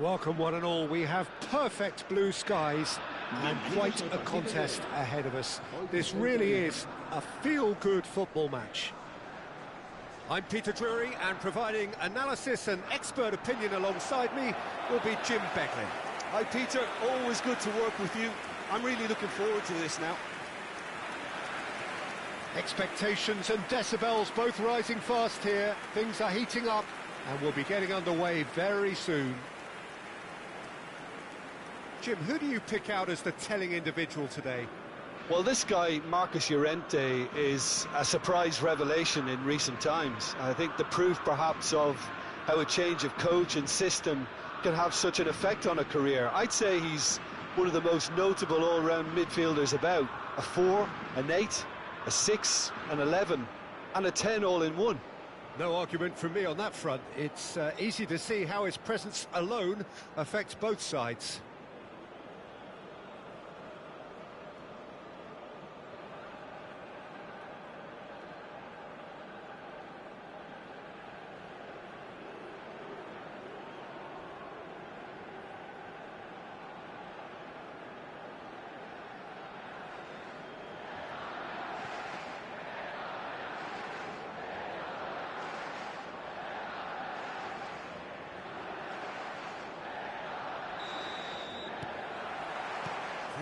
Welcome one and all. We have perfect blue skies and quite a contest ahead of us. This really is a feel-good football match. I'm Peter Drury, and providing analysis and expert opinion alongside me will be Jim Beckley. Hi Peter, always good to work with you. I'm really looking forward to this now. Expectations and decibels both rising fast here. Things are heating up and we'll be getting underway very soon. Jim, who do you pick out as the telling individual today? Well, this guy, Marcus Llorente, is a surprise revelation in recent times. I think the proof perhaps of how a change of coach and system can have such an effect on a career. I'd say he's one of the most notable all-round midfielders about. A 4, an 8, a 6, an 11 and a 10 all in one. No argument from me on that front. It's easy to see how his presence alone affects both sides.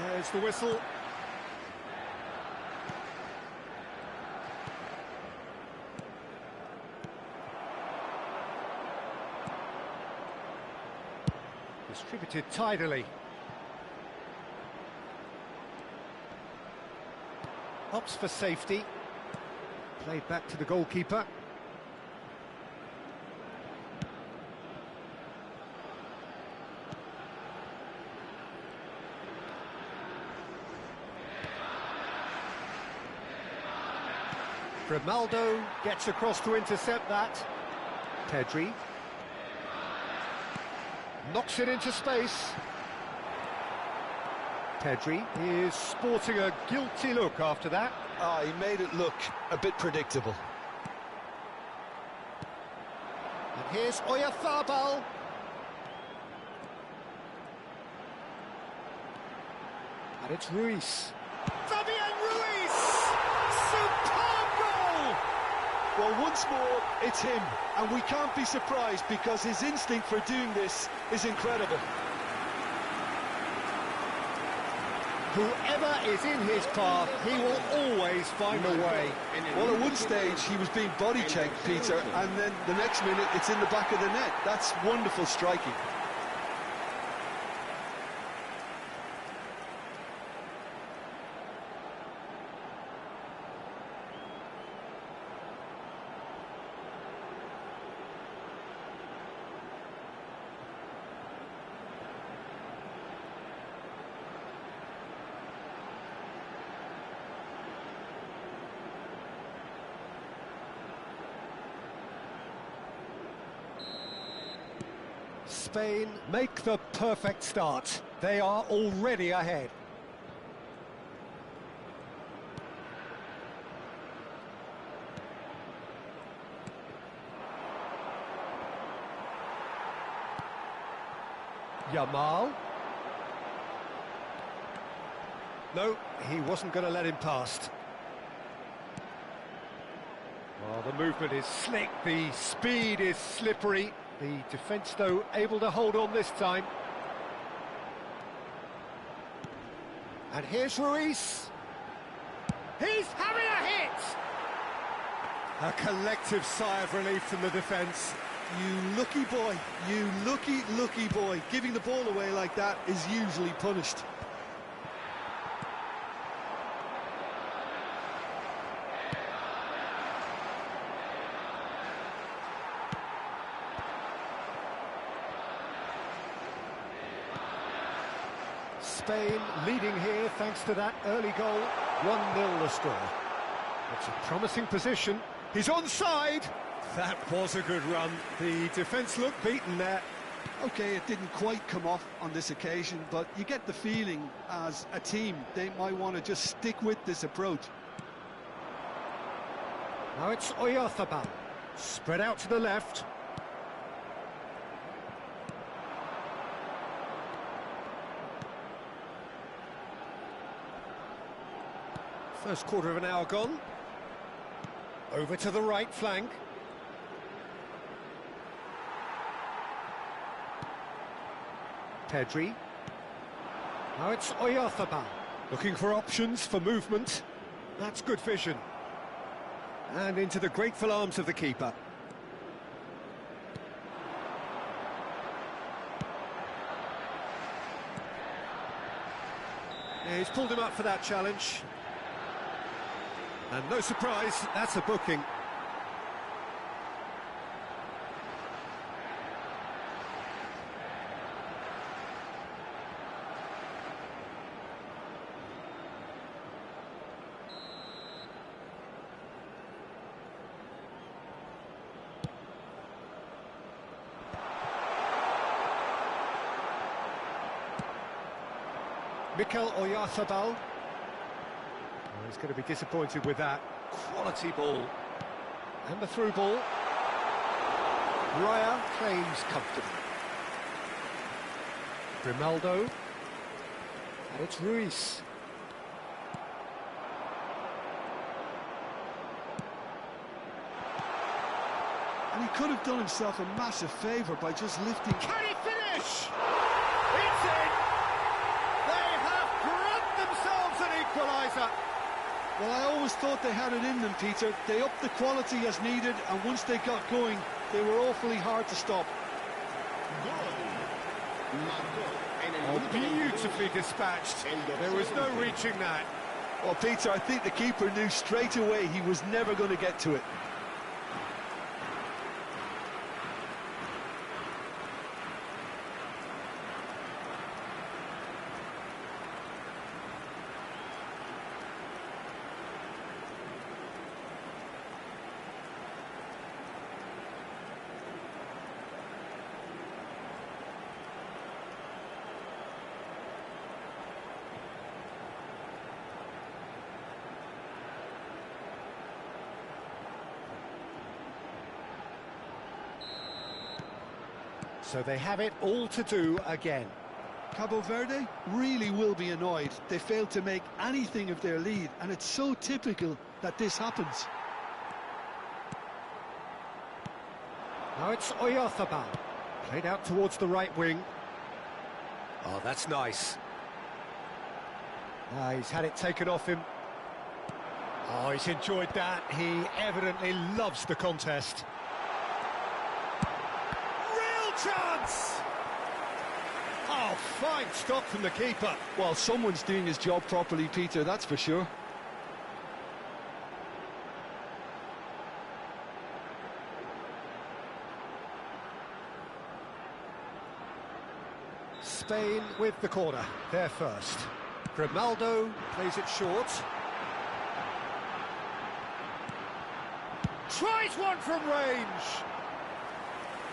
There's the whistle. Distributed tidily. Opts for safety. Played back to the goalkeeper. Grimaldo gets across to intercept that. Pedri knocks it into space. Pedri is sporting a guilty look after that. He made it look a bit predictable. And here's Oyarzabal. And it's Ruiz. Fabian Ruiz! Superb goal! Well, once more, it's him, and we can't be surprised because his instinct for doing this is incredible. Whoever is in his path, he will always find a way. Well, at one stage, he was being body-checked, Peter, and then the next minute, it's in the back of the net. That's wonderful striking. Spain make the perfect start. They are already ahead. Yamal. No, he wasn't going to let him past. Well, the movement is slick, the speed is slippery. The defence, though, able to hold on this time. And here's Ruiz. He's having a hit! A collective sigh of relief from the defence. You lucky boy, you lucky boy. Giving the ball away like that is usually punished. Spain leading here thanks to that early goal. 1-0 the score. It's a promising position. He's onside. That was a good run. The defence looked beaten there. Okay, it didn't quite come off on this occasion, but you get the feeling as a team they might want to just stick with this approach. Now it's Oyarzabal. Spread out to the left. First quarter of an hour gone. Over to the right flank. Pedri. Now it's Oyarzabal. Looking for options for movement. That's good vision. And into the grateful arms of the keeper. Yeah, he's pulled him up for that challenge. And no surprise, that's a booking. Mikel Oyarzabal. He's going to be disappointed with that. Quality ball. And the through ball. Raya plays comfortably. Grimaldo. And it's Ruiz. And he could have done himself a massive favour by just lifting... Can he finish? It's in! They have grabbed themselves an equaliser. Well, I always thought they had it in them, Peter. They upped the quality as needed, and once they got going, they were awfully hard to stop. Oh, beautifully dispatched. There was no reaching that. Well, Peter, I think the keeper knew straight away he was never going to get to it. So they have it all to do again. Cabo Verde really will be annoyed. They failed to make anything of their lead, and it's so typical that this happens. Now it's Oyarzabal. Played out towards the right wing. Oh, that's nice. He's had it taken off him. Oh, he's enjoyed that. He evidently loves the contest. Chance! Oh, fine stop from the keeper. Well, someone's doing his job properly, Peter, that's for sure. Spain with the corner. They're first. Grimaldo plays it short. Tries one from range.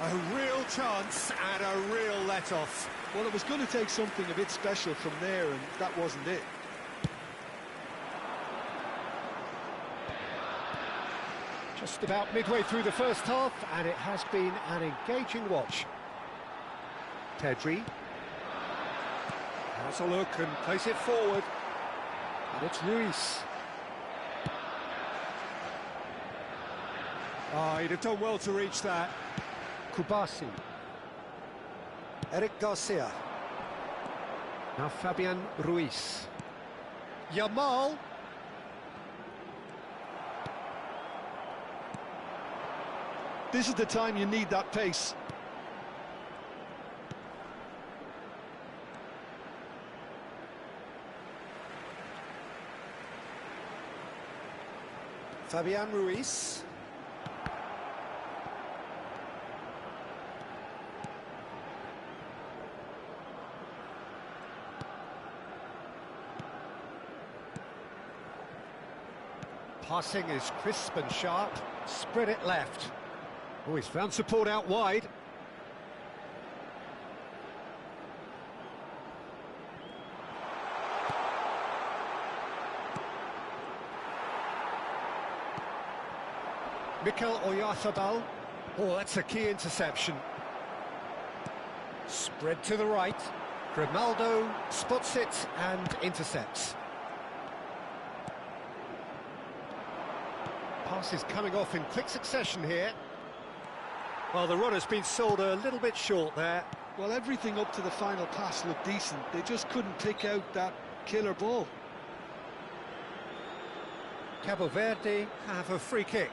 A real chance and a real let-off. Well, it was going to take something a bit special from there, and that wasn't it. Just about midway through the first half, and it has been an engaging watch. Pedri has a look and plays it forward. And it's Ruiz. Oh, he'd have done well to reach that. Kubasi. Eric Garcia. Now Fabian Ruiz. Yamal. This is the time you need that pace. Fabian Ruiz. Passing is crisp and sharp. Spread it left. Oh, he's found support out wide. Mikel Oyarzabal. Oh, that's a key interception. Spread to the right. Grimaldo spots it and intercepts. Passes coming off in quick succession here. Well, the run has been sold a little bit short there. Well, everything up to the final pass looked decent. They just couldn't pick out that killer ball. Cabo Verde have a free kick.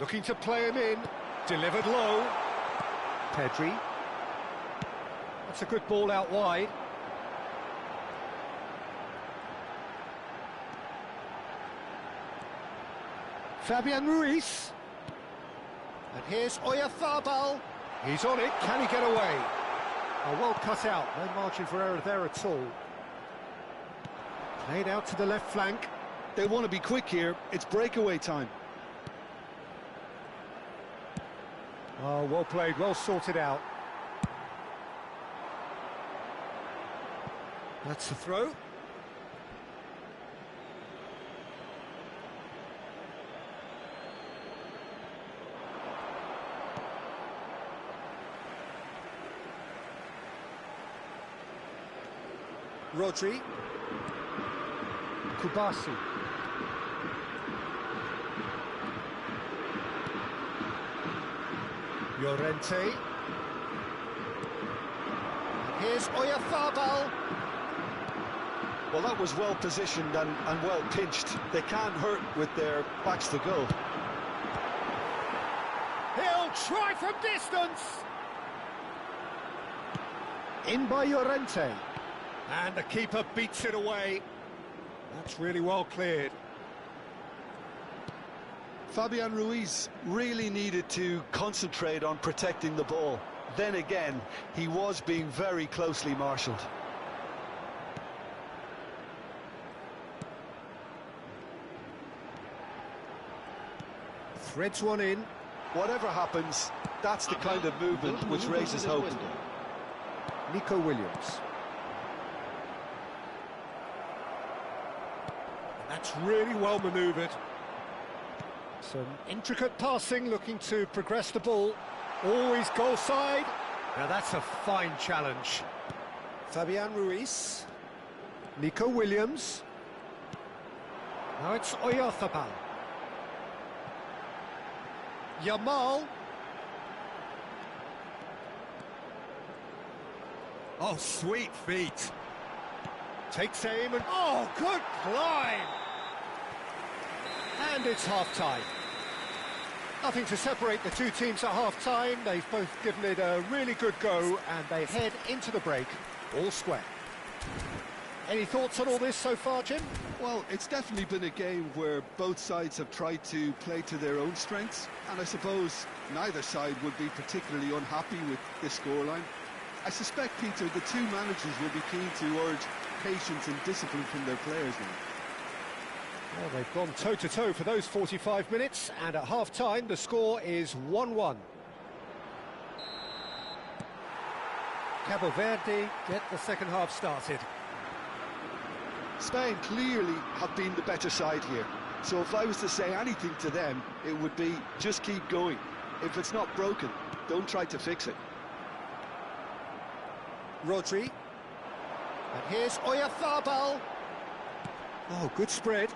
Looking to play him in. Delivered low. Pedri. That's a good ball out wide. Fabian Ruiz. And here's Oyarzabal. He's on it. Can he get away? Oh, well cut out. No margin for error there at all. Played out to the left flank. They want to be quick here. It's breakaway time. Oh, well played, well sorted out. That's the throw. Rodri. Kubasi. Llorente. Here's Oyarzabal. Well, that was well positioned and well pinched. They can't hurt with their backs to goal. He'll try from distance. In by Llorente. And the keeper beats it away. That's really well cleared. Fabian Ruiz really needed to concentrate on protecting the ball. Then again, he was being very closely marshalled. Threads one in. Whatever happens, that's the kind of movement which raises hope. Nico Williams. That's really well manoeuvred. Some intricate passing, looking to progress the ball. Always goal side. Now that's a fine challenge. Fabian Ruiz. Nico Williams. Now it's Oyarzabal. Yamal. Oh, sweet feet. Takes aim and... Oh, good climb! And it's half-time. Nothing to separate the two teams at half-time. They've both given it a really good go, and they head into the break all square. Any thoughts on all this so far, Jim? Well, it's definitely been a game where both sides have tried to play to their own strengths, and I suppose neither side would be particularly unhappy with this scoreline. I suspect, Peter, the two managers will be keen to urge patience and discipline from their players now. Well, they've gone toe-to-toe for those 45 minutes, and at half-time the score is 1-1. Cabo Verde get the second half started. Spain clearly have been the better side here, so if I was to say anything to them, it would be just keep going. If it's not broken, don't try to fix it. Rodri. And here's Oyarzabal. Oh, good spread.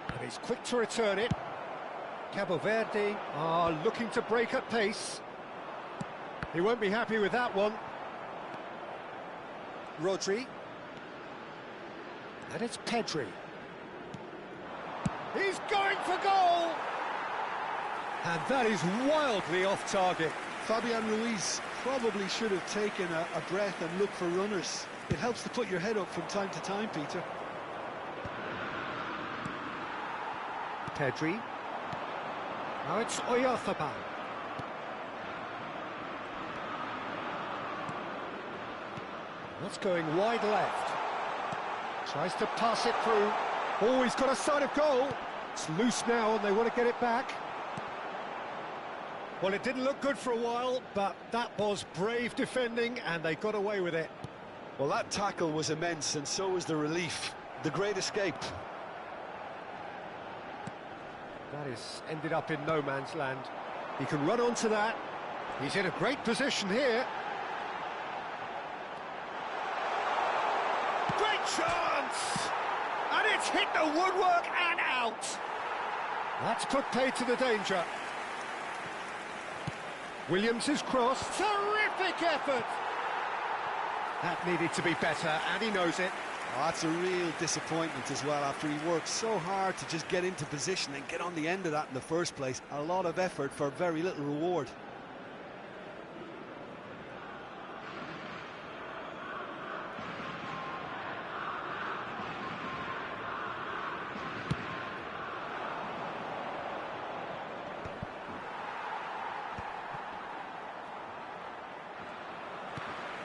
And he's quick to return it. Cabo Verde are looking to break at pace. He won't be happy with that one. Rodri. And it's Pedri. He's going for goal! And that is wildly off target. Fabian Ruiz probably should have taken a breath and looked for runners. It helps to put your head up from time to time, Peter. Pedri. Now it's Oyarzabal. That's going wide left. Tries to pass it through. Oh, he's got a sight of goal. It's loose now and they want to get it back. Well, it didn't look good for a while, but that was brave defending and they got away with it. Well, that tackle was immense, and so was the relief. The great escape. That is ended up in no man's land. He can run onto that. He's in a great position here. Great chance! And it's hit the woodwork and out. That's put paid to the danger. Williams' cross. Terrific effort! That needed to be better, and he knows it. Oh, that's a real disappointment as well, after he worked so hard to just get into position and get on the end of that in the first place. A lot of effort for very little reward.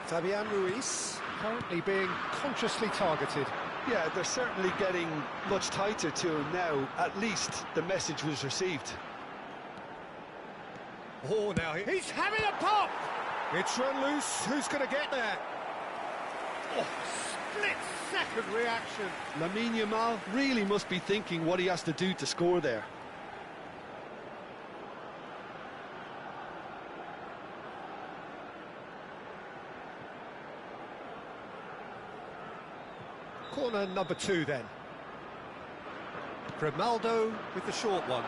Fabian Ruiz currently being consciously targeted. Yeah, they're certainly getting much tighter to him now. At least the message was received. Oh, now he's having a pop! It's run loose. Who's going to get there? Oh, split-second reaction. Lamine Yamal really must be thinking what he has to do to score there. Corner number 2 then. Grimaldo with the short one.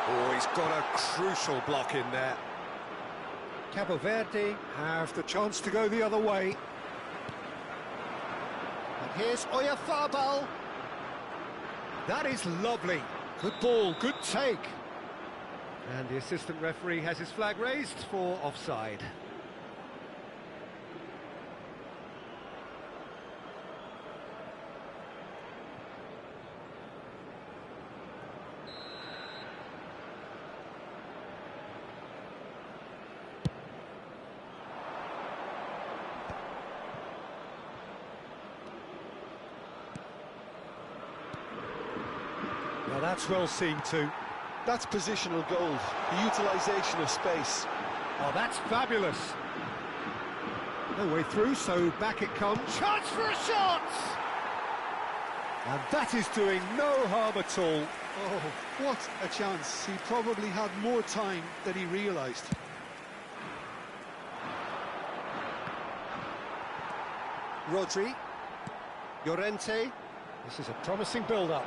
Oh, he's got a crucial block in there. Cabo Verde have the chance to go the other way. And here's Oyarzabal. That is lovely. Good ball, good take. And the assistant referee has his flag raised for offside. Now that's well seen too. That's positional gold, the utilisation of space. Oh, that's fabulous. No way through, so back it comes. Chance for a shot! And that is doing no harm at all. Oh, what a chance. He probably had more time than he realised. Rodri. Llorente. This is a promising build-up.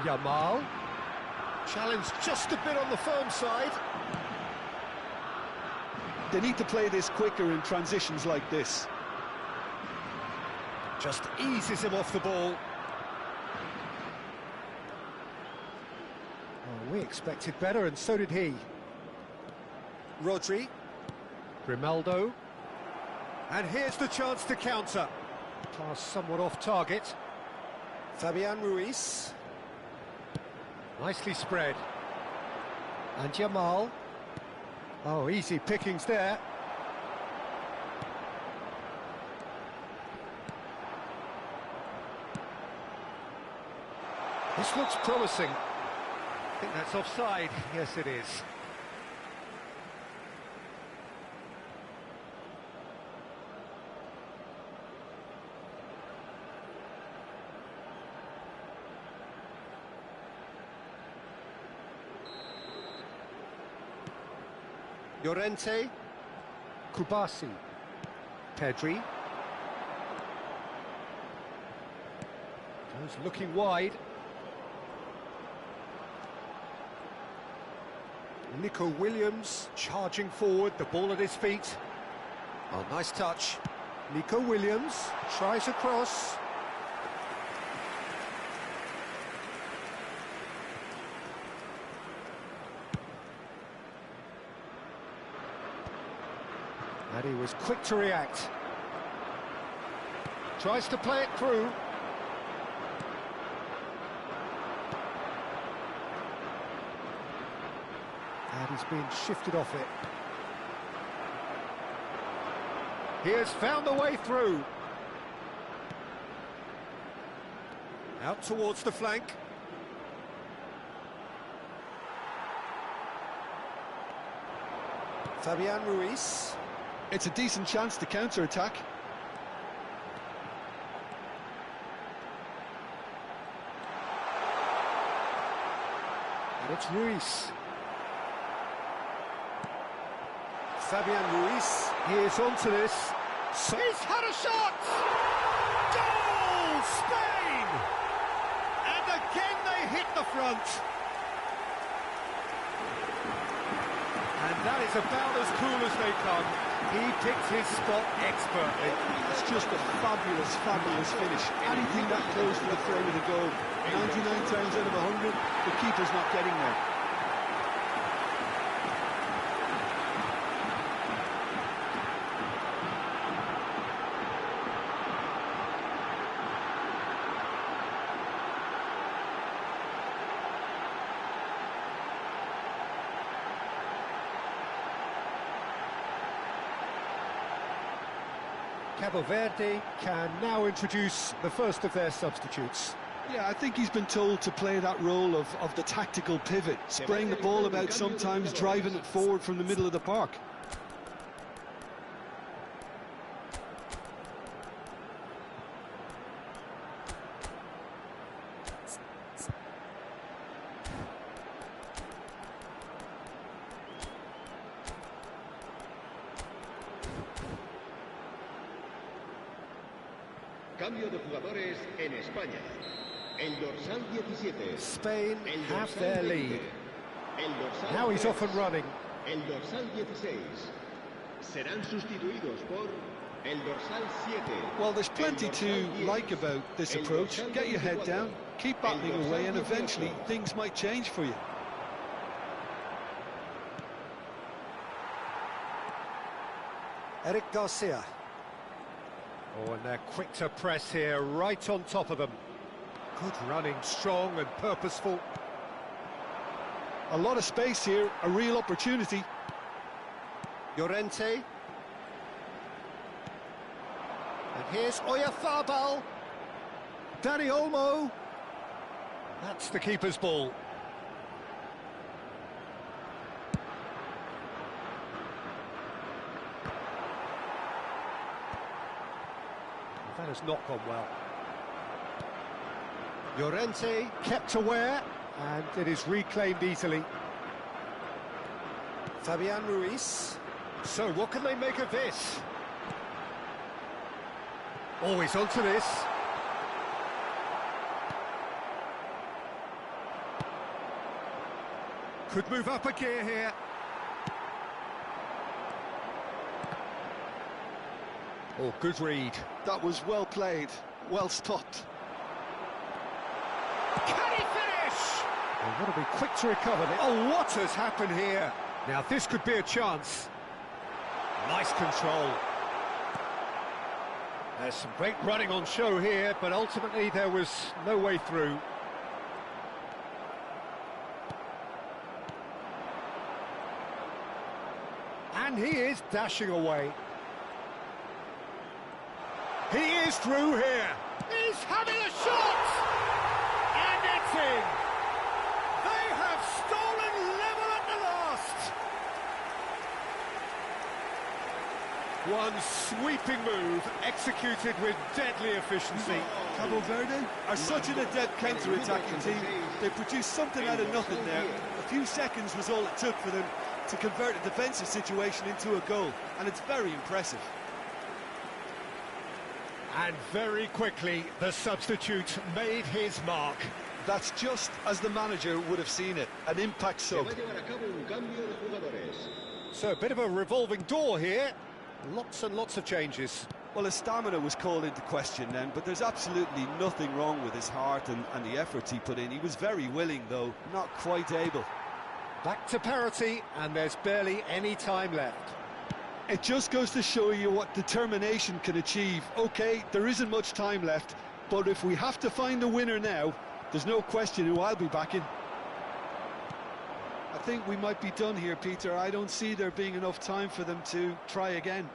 Yamal. Challenge just a bit on the firm side. They need to play this quicker in transitions like this. Just eases him off the ball. Oh, we expected better, and so did he. Rodri. Grimaldo. And here's the chance to counter. Pass somewhat off target. Fabian Ruiz. Nicely spread. And Yamal. Oh, easy pickings there. This looks promising. I think that's offside. Yes, it is. Llorente, Kubasi, Pedri. Goes looking wide. Nico Williams charging forward, the ball at his feet. Oh, nice touch. Nico Williams tries a cross. And he was quick to react. Tries to play it through. And he's being shifted off it. He has found the way through. Out towards the flank. Fabian Ruiz. It's a decent chance to counter-attack. It's Ruiz. Fabian Ruiz. He is onto this. So he's had a shot! Goal! Spain! And again they hit the front. And that is about as cool as they come. He picked his spot expertly. It's just a fabulous, fabulous finish. Anything that close to the frame of the goal. 99 times out of 100, the keeper's not getting there. Cabo Verde can now introduce the first of their substitutes. Yeah, I think he's been told to play that role of the tactical pivot, spraying the ball about sometimes, driving it forward from the middle of the park. Cambio de jugadores en España. El dorsal 17. Spain have their lead. El dorsal Now he's 3. off and running. El dorsal 16. Serán sustituidos por el dorsal 7. Well, there's plenty to like about this approach. Get your head down, keep battling away, and eventually things might change for you. Eric Garcia. Oh, and they're quick to press here, right on top of them. Good running, strong and purposeful. A lot of space here, a real opportunity. Llorente. And here's Oyarzabal. Dani Olmo. That's the keeper's ball. That has not gone well. Llorente kept aware, and it is reclaimed easily. Fabian Ruiz. So what can they make of this? Oh, he's onto this. Could move up a gear here. Oh, good read. That was well played, well stopped. Can he finish? Oh, what to be quick to recover this. Oh, what has happened here? Now, this could be a chance. Nice control. There's some great running on show here, but ultimately there was no way through. And he is dashing away. He is through here. He's having a shot! And it's in! They have stolen level at the last! One sweeping move, executed with deadly efficiency. Cabo Verde are such an adept counter-attacking team. They produced something out of nothing there. A few seconds was all it took for them to convert a defensive situation into a goal, and it's very impressive. And very quickly, the substitute made his mark. That's just as the manager would have seen it, an impact sub. So a bit of a revolving door here. Lots and lots of changes. Well, his stamina was called into question then, but there's absolutely nothing wrong with his heart and the efforts he put in. He was very willing, though, not quite able. Back to parity, and there's barely any time left. It just goes to show you what determination can achieve. OK, there isn't much time left, but if we have to find a winner now, there's no question who I'll be backing. I think we might be done here, Peter. I don't see there being enough time for them to try again.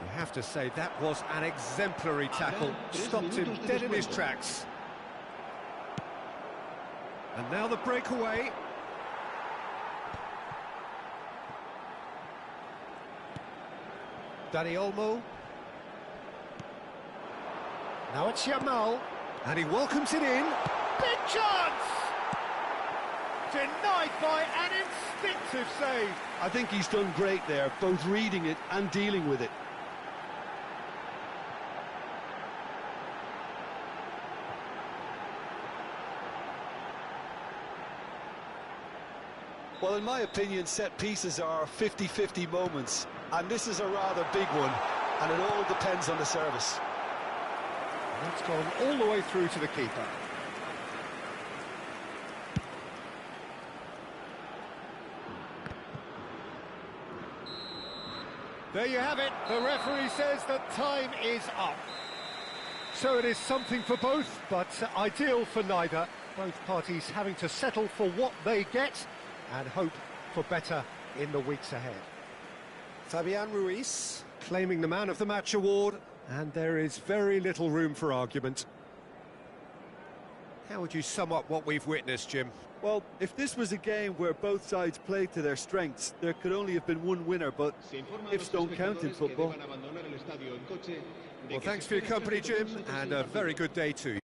You have to say that was an exemplary tackle. Stopped him dead in his tracks. And now the breakaway. Dani Olmo. Now it's Yamal. And he welcomes it in. Big chance! Denied by an instinctive save. I think he's done great there, both reading it and dealing with it. Well, in my opinion, set pieces are 50-50 moments, and this is a rather big one, and it all depends on the service. That's gone all the way through to the keeper. There you have it. The referee says that time is up. So it is something for both, but ideal for neither. Both parties having to settle for what they get and hope for better in the weeks ahead. Fabian Ruiz claiming the Man of the Match award, and there is very little room for argument. How would you sum up what we've witnessed, Jim? Well, if this was a game where both sides played to their strengths, there could only have been one winner, but ifs don't count in football. Well, thanks for your company, Jim, and a very good day to you.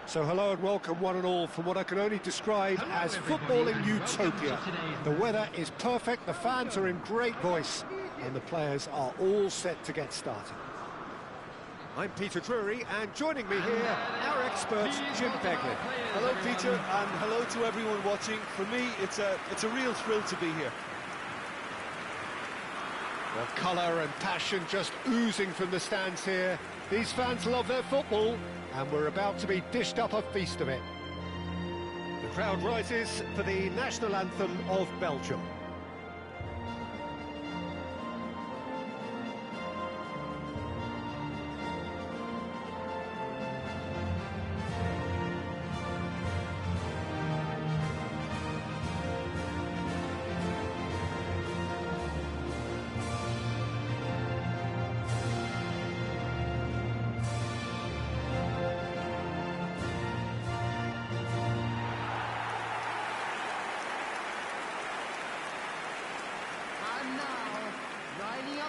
So hello and welcome one and all from what I can only describe as footballing utopia. The weather is perfect, the fans are in great voice, and the players are all set to get started. I'm Peter Drury, and joining me here, our expert, Jim Beglin. Hello, Peter, and hello to everyone watching. For me, it's a real thrill to be here. Well, colour and passion just oozing from the stands here. These fans love their football, and we're about to be dished up a feast of it. The crowd rises for the national anthem of Belgium.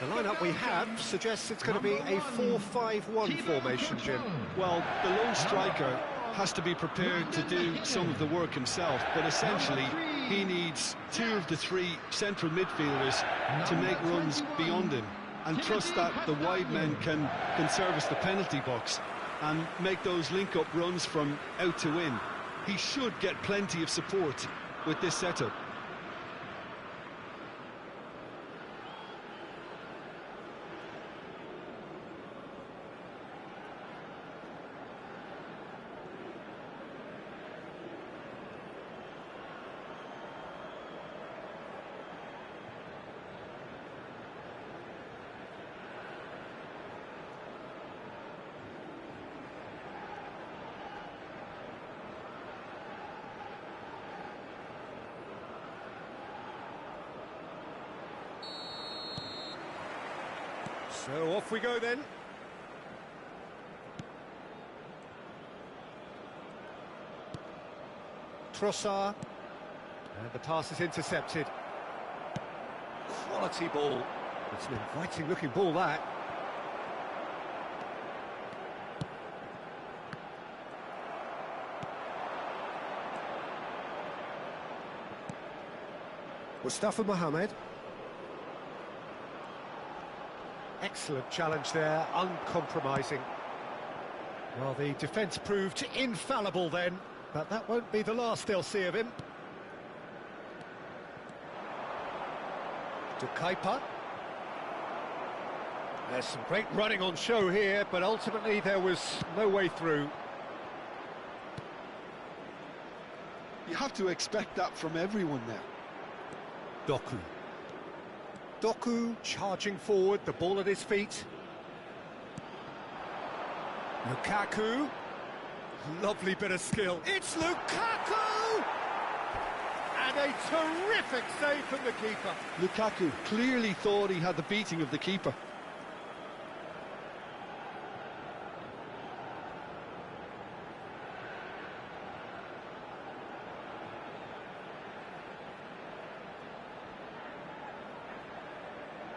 The lineup we have suggests it's going to be a 4-5-1 formation, Jim. Well, the lone striker has to be prepared to do some of the work himself, but essentially he needs two of the three central midfielders to make runs beyond him and trust that the wide men can service the penalty box and make those link-up runs from out to in. He should get plenty of support with this setup. So off we go then. Trossard. And the pass is intercepted. Quality ball. It's an inviting looking ball, that. Mustafa Mohamed. Excellent challenge there, uncompromising. Well, the defence proved infallible then, but that won't be the last they'll see of him. To Kuiper. There's some great running on show here, but ultimately there was no way through. You have to expect that from everyone there. Doku. Doku charging forward, the ball at his feet. Lukaku. Lovely bit of skill. It's Lukaku! And a terrific save from the keeper. Lukaku clearly thought he had the beating of the keeper.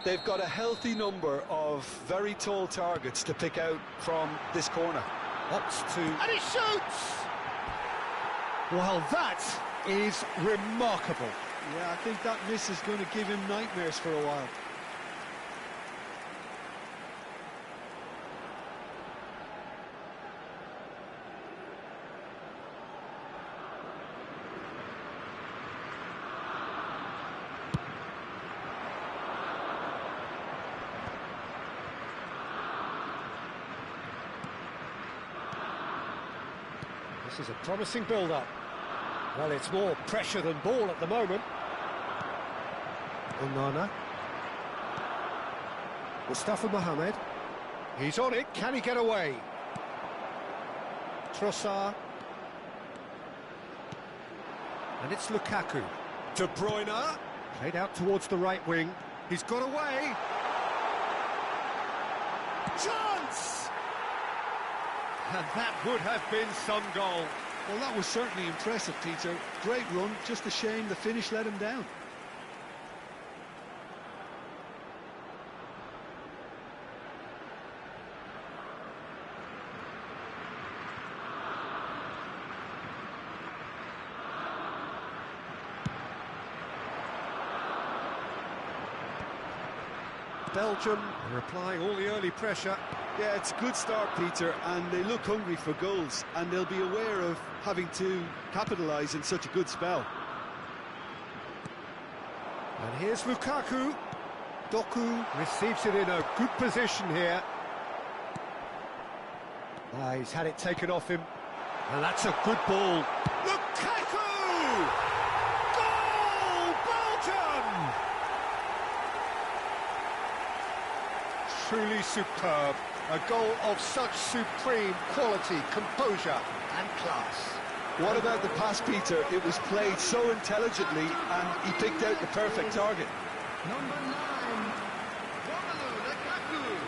They've got a healthy number of very tall targets to pick out from this corner. Opts to... And he shoots! Well, that is remarkable. Yeah, I think that miss is going to give him nightmares for a while. This is a promising build-up. Well, it's more pressure than ball at the moment. Onana. Mustafa Mohamed. He's on it. Can he get away? Trossard. And it's Lukaku. De Bruyne. Played out towards the right wing. He's got away. Chance! And that would have been some goal. Well, that was certainly impressive, Peter. Great run, just a shame the finish let him down. Belgium are applying all the early pressure. Yeah, it's a good start, Peter, and they look hungry for goals, and they'll be aware of having to capitalise in such a good spell. And here's Lukaku. Doku receives it in a good position here. He's had it taken off him. And that's a good ball. Lukaku! Goal! Belgium! Truly superb. A goal of such supreme quality, composure and class. What about the pass, Peter? It was played so intelligently and he picked out the perfect target. Number 9, Lukaku.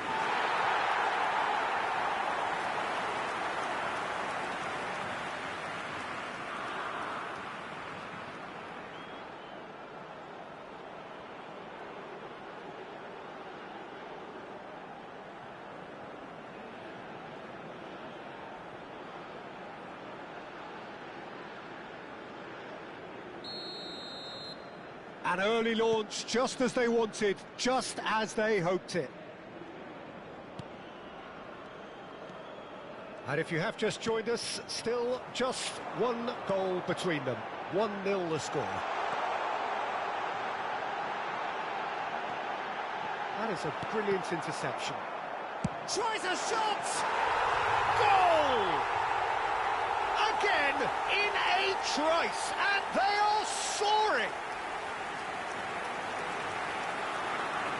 An early launch, just as they wanted, just as they hoped it. And if you have just joined us, still just one goal between them. 1-0 the score. That is a brilliant interception. Tries a shot! Goal! Again, in a trice, and they are soaring!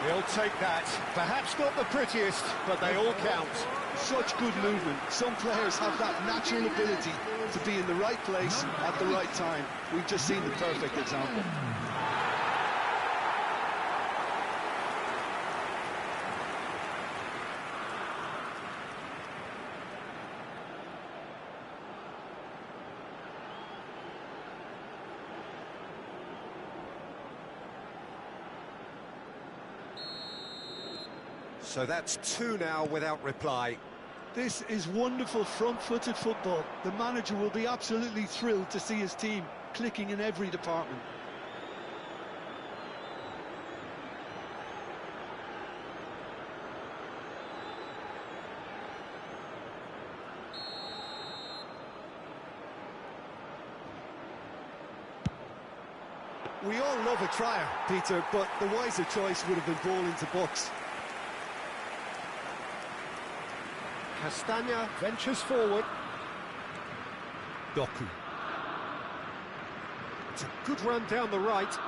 He'll take that. Perhaps not the prettiest, but they all count. Such good movement. Some players have that natural ability to be in the right place at the right time. We've just seen the perfect example. So that's 2 now without reply. This is wonderful front-footed football. The manager will be absolutely thrilled to see his team clicking in every department. We all love a trier, Peter, but the wiser choice would have been ball into box. Castagna ventures forward. Doku. It's a good run down the right.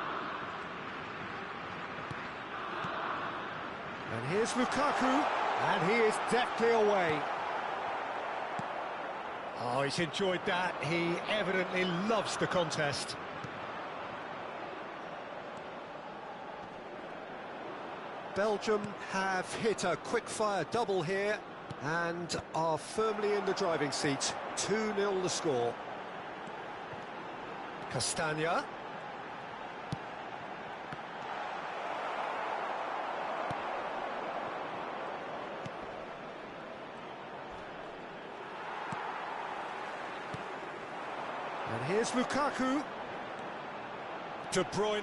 And here's Lukaku, and he is deftly away. Oh, he's enjoyed that. He evidently loves the contest. Belgium have hit a quick-fire double here and are firmly in the driving seat. 2-0 the score. Castagna. And here's Lukaku. De Bruyne.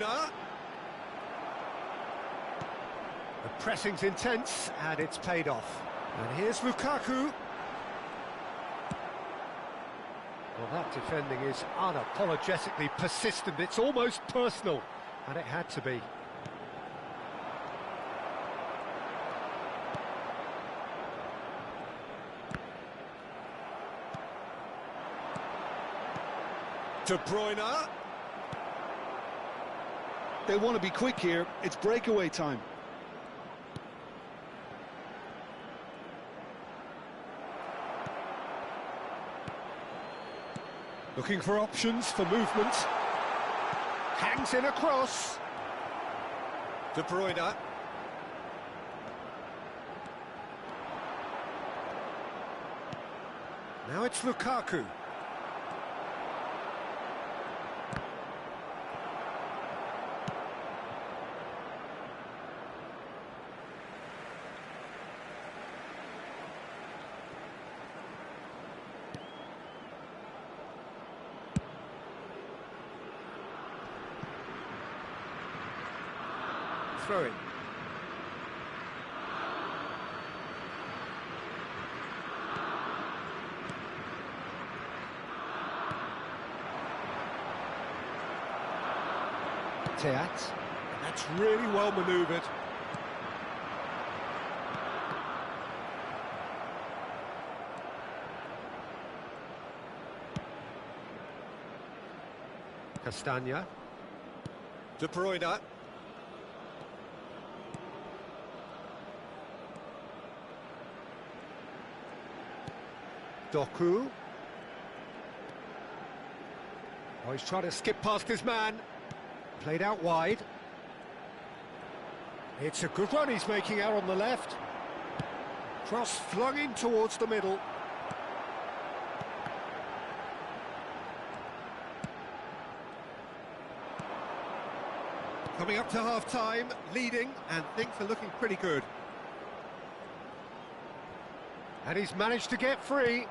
The pressing's intense, and it's paid off. And here's Lukaku. Well, that defending is unapologetically persistent. It's almost personal, and it had to be. De Bruyne. They want to be quick here. It's breakaway time. Looking for options for movement. Hangs in a cross. De Bruyne. Now it's Lukaku. Throw it. Teat. That's really well manoeuvred. Castagna. De Bruyne. Doku. Oh, he's trying to skip past his man. Played out wide. It's a good run he's making out on the left. Cross flung in towards the middle. Coming up to half-time, leading, and things are looking pretty good. And he's managed to get free.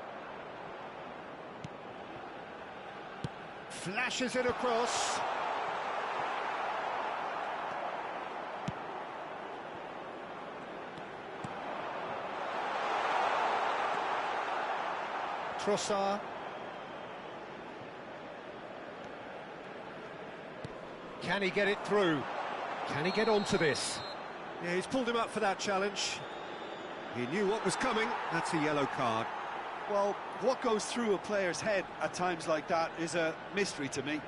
Flashes it across. Trossard. Can he get it through? Can he get onto this? Yeah, he's pulled him up for that challenge. He knew what was coming. That's a yellow card. Well, what goes through a player's head at times like that is a mystery to me.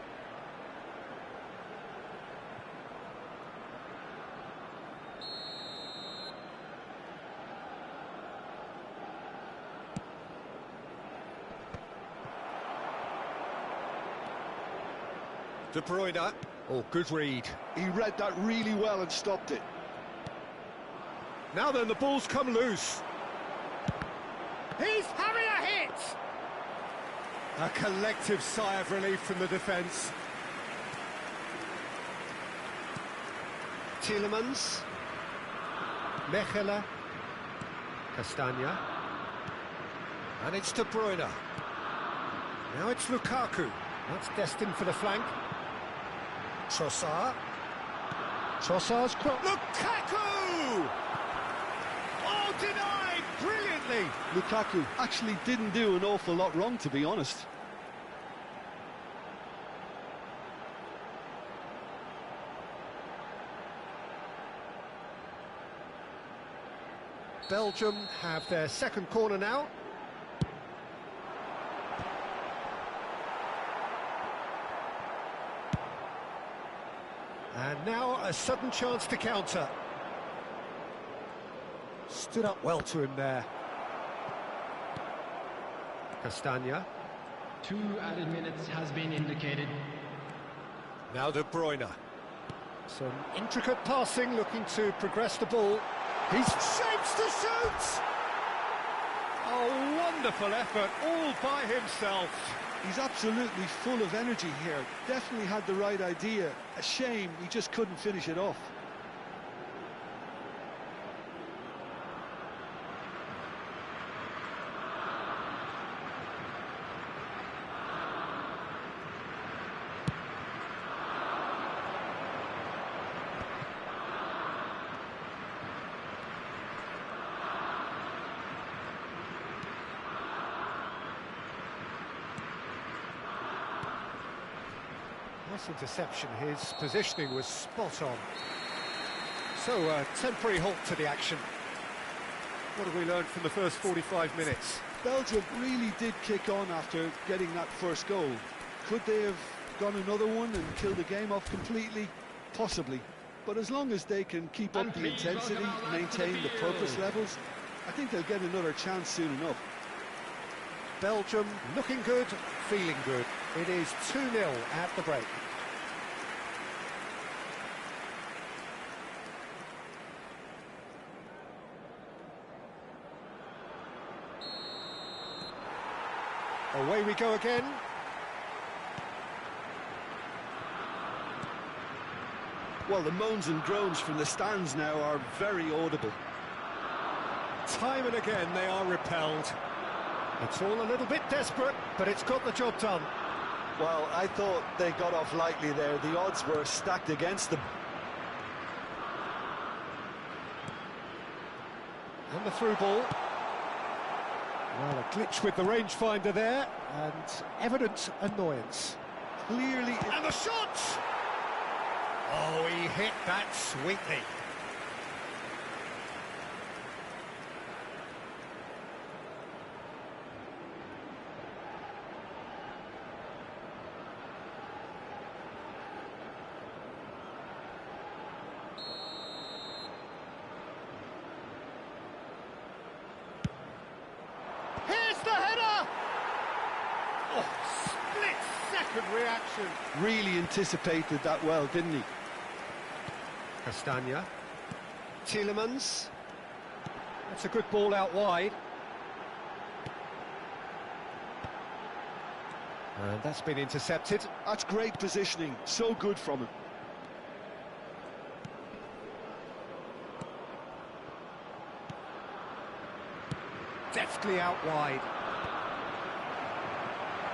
De Bruyne. Oh, good read. He read that really well and stopped it. Now then, the ball's come loose. He's having a hit! A collective sigh of relief from the defence. Tielemans. Mechelen. Castagna. And it's De Bruyne. Now it's Lukaku. That's destined for the flank. Trossard. Trossard's cross. Lukaku! Oh, denied brilliantly. Lukaku actually didn't do an awful lot wrong, to be honest. Belgium have their second corner now. And now a sudden chance to counter. Stood up well to him there. Castagna. 2 added minutes has been indicated. Now De Bruyne. Some intricate passing, looking to progress the ball. He's shapes to shoot! Oh, wonderful effort, all by himself. He's absolutely full of energy here. Definitely had the right idea. A shame he just couldn't finish it off. Nice interception, his positioning was spot on. So, a temporary halt to the action. What have we learned from the first 45 minutes? Belgium really did kick on after getting that first goal. Could they have gone another one and killed the game off completely? Possibly. But as long as they can keep up the intensity, maintain the purpose levels, I think they'll get another chance soon enough. Belgium looking good, feeling good. It is 2-0 at the break. Away we go again. Well, the moans and groans from the stands now are very audible. Time and again they are repelled. It's all a little bit desperate, but it's got the job done. Well, I thought they got off lightly there. The odds were stacked against them. And the through ball. Well, a glitch with the rangefinder there, and evident annoyance. Clearly... And the shot! Oh, he hit that sweetly. Here's the header! Oh, split-second reaction. Really anticipated that well, didn't he? Castagna. Tielemans. That's a good ball out wide. And that's been intercepted. That's great positioning. So good from him. Deftly out wide.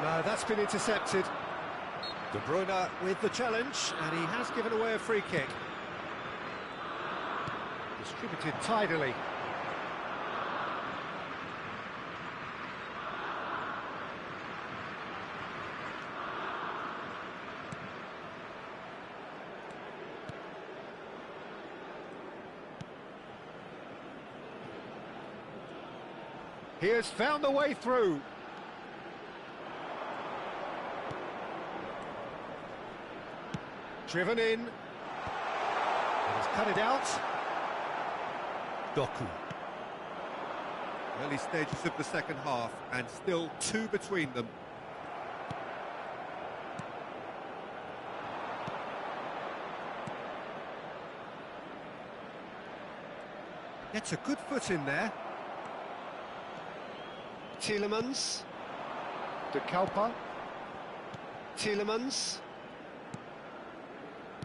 No, that's been intercepted. De Bruyne with the challenge, and he has given away a free kick. Distributed tidily. He has found a way through. Driven in. He's cut it out. Doku. Early stages of the second half, and still 2 between them. Gets a good foot in there. Tielemans. De Kalpa. Tielemans.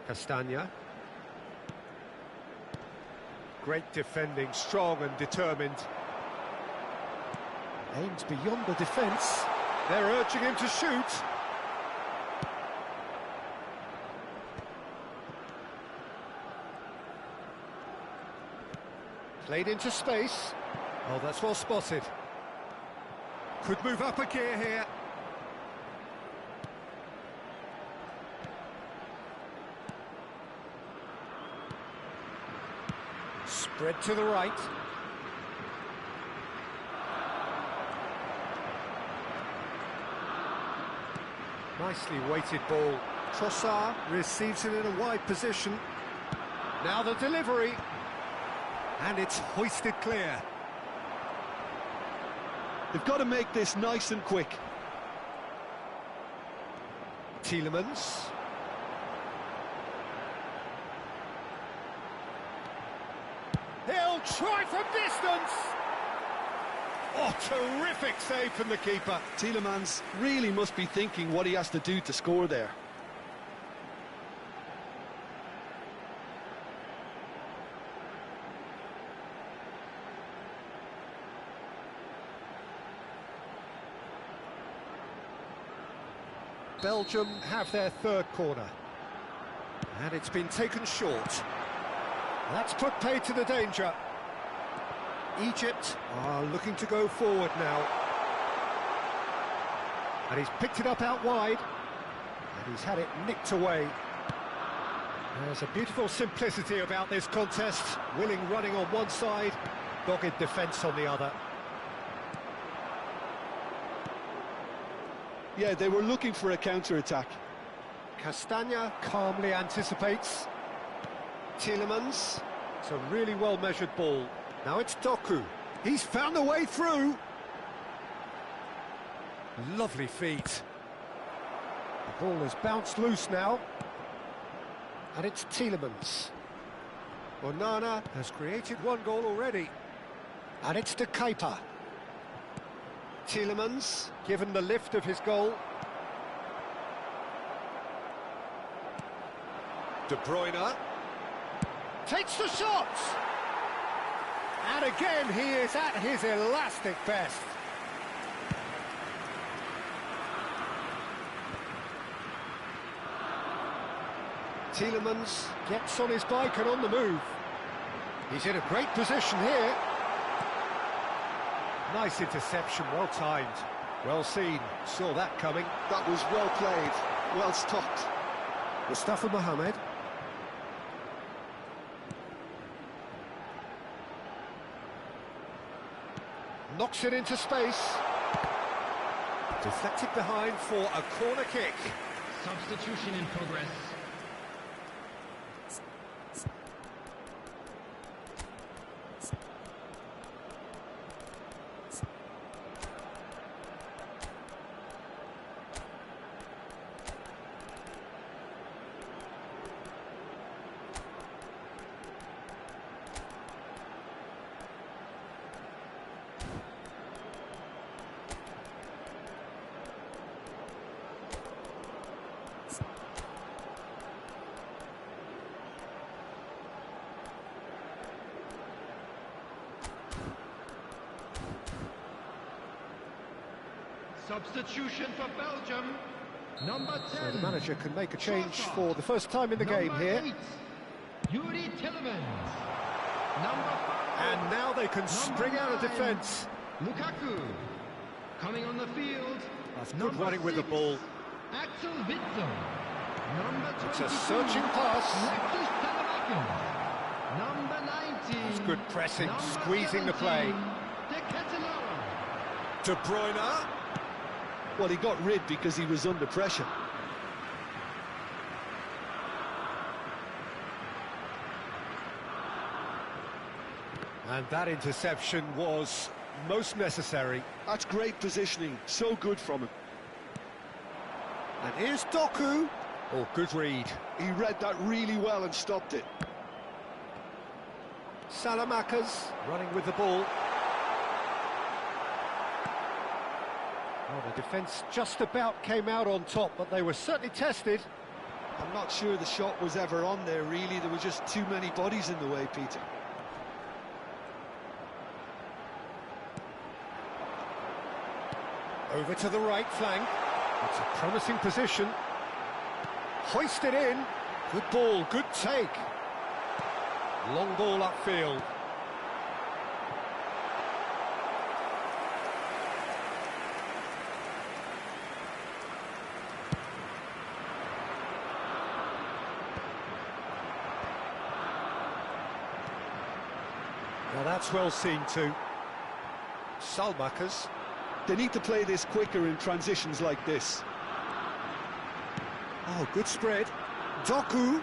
Castagna. Great defending, strong and determined. Aims beyond the defence. They're urging him to shoot. Played into space. Oh, that's well spotted. Could move up a gear here. Spread to the right. Nicely weighted ball. Trossard receives it in a wide position. Now the delivery. And it's hoisted clear. They've got to make this nice and quick. Tielemans. He'll try from distance! Oh, terrific save from the keeper. Tielemans really must be thinking what he has to do to score there. Belgium have their third corner. And it's been taken short. That's put paid to the danger. Egypt are looking to go forward now. And he's picked it up out wide. And he's had it nicked away. There's a beautiful simplicity about this contest. Willing running on one side, dogged defence on the other. Yeah, they were looking for a counter-attack. Castagna calmly anticipates. Tielemans. It's a really well-measured ball. Now it's Doku. He's found a way through. Lovely feet. The ball has bounced loose now. And it's Tielemans. Onana has created one goal already. And it's De Kuiper. Tielemans, given the lift of his goal. De Bruyne takes the shot! And again, he is at his elastic best. Tielemans gets on his bike and on the move. He's in a great position here. Nice interception, well timed. Well seen, saw that coming. That was well played, well stopped. Mustafa Mohamed. Knocks it into space. Deflected behind for a corner kick. Substitution in progress. Substitution for Belgium. Number 10. So the manager can make a change for the first time in the game here. 8, Yuri Tielemans. Number 5. And now they can spring out of defence. Lukaku. Coming on the field. That's good running with the ball. Axel Witsel. Number 22. It's a searching pass. Alexis Salavakis. Number 19. It's good pressing, Number squeezing the play. 17, De Ketelaere. De Bruyne. Well, he got rid because he was under pressure. And that interception was most necessary. That's great positioning, so good from him. And here's Doku. Oh, good read. He read that really well and stopped it. Salamakas running with the ball. Well, the defence just about came out on top, but they were certainly tested. I'm not sure the shot was ever on there, really. There were just too many bodies in the way, Peter. Over to the right flank. It's a promising position. Hoisted in. Good ball, good take. Long ball upfield. Now that's well seen too. Salmakas. They need to play this quicker in transitions like this. Oh, good spread. Doku.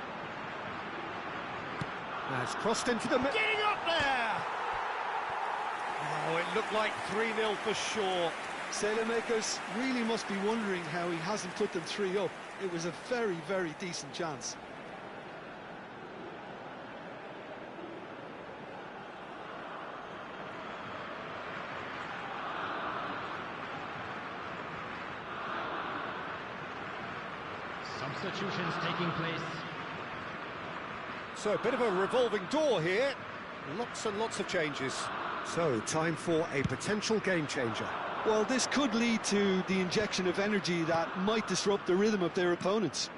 Has crossed into the... Getting up there! Oh, it looked like 3-0 for sure. Sailormakers really must be wondering how he hasn't put them 3 up. It was a very, very decent chance. Substitutions taking place. So a bit of a revolving door here. Lots and lots of changes. So time for a potential game changer. Well, this could lead to the injection of energy that might disrupt the rhythm of their opponents.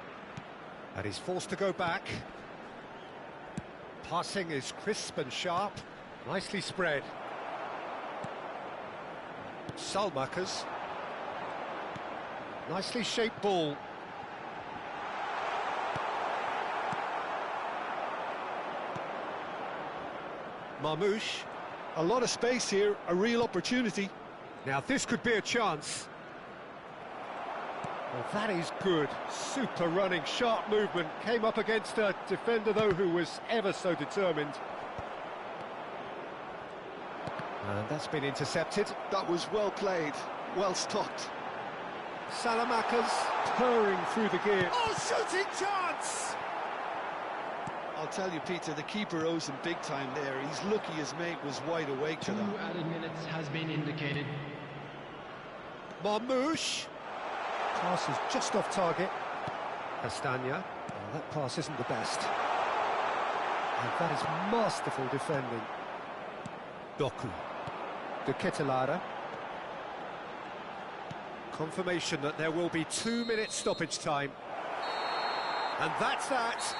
And he's forced to go back. Passing is crisp and sharp. Nicely spread. Salmakas. Nicely shaped ball. Marmouche. A lot of space here, a real opportunity. Now this could be a chance. Well, that is good. Super running, sharp movement. Came up against a defender, though, who was ever so determined. And that's been intercepted. That was well played, well stopped. Salamakas purring through the gear. Oh, shooting chance! I'll tell you, Peter, the keeper owes him big time there. He's lucky his mate was wide awake to 2 that. added minutes has been indicated. Marmouche. Pass is just off target. Castagna. Oh, that pass isn't the best. And that is masterful defending. Doku. De Ketelara. Confirmation that there will be 2 minutes stoppage time. And that's that.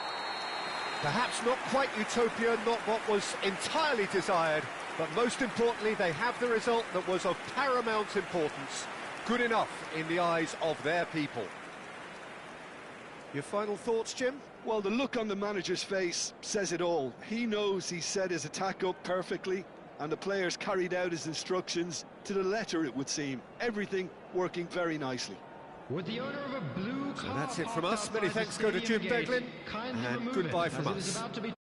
Perhaps not quite utopia, not what was entirely desired, but most importantly, they have the result that was of paramount importance. Good enough in the eyes of their people. Your final thoughts, Jim? Well, the look on the manager's face says it all. He knows he set his attack up perfectly, and the players carried out his instructions to the letter, it would seem. Everything working very nicely. With the owner of a blue car, So that's it from parked us. Many outside the thanks go to stadium Jim gate. Beglin, Kindly and remove goodbye it, from as it is us. about to be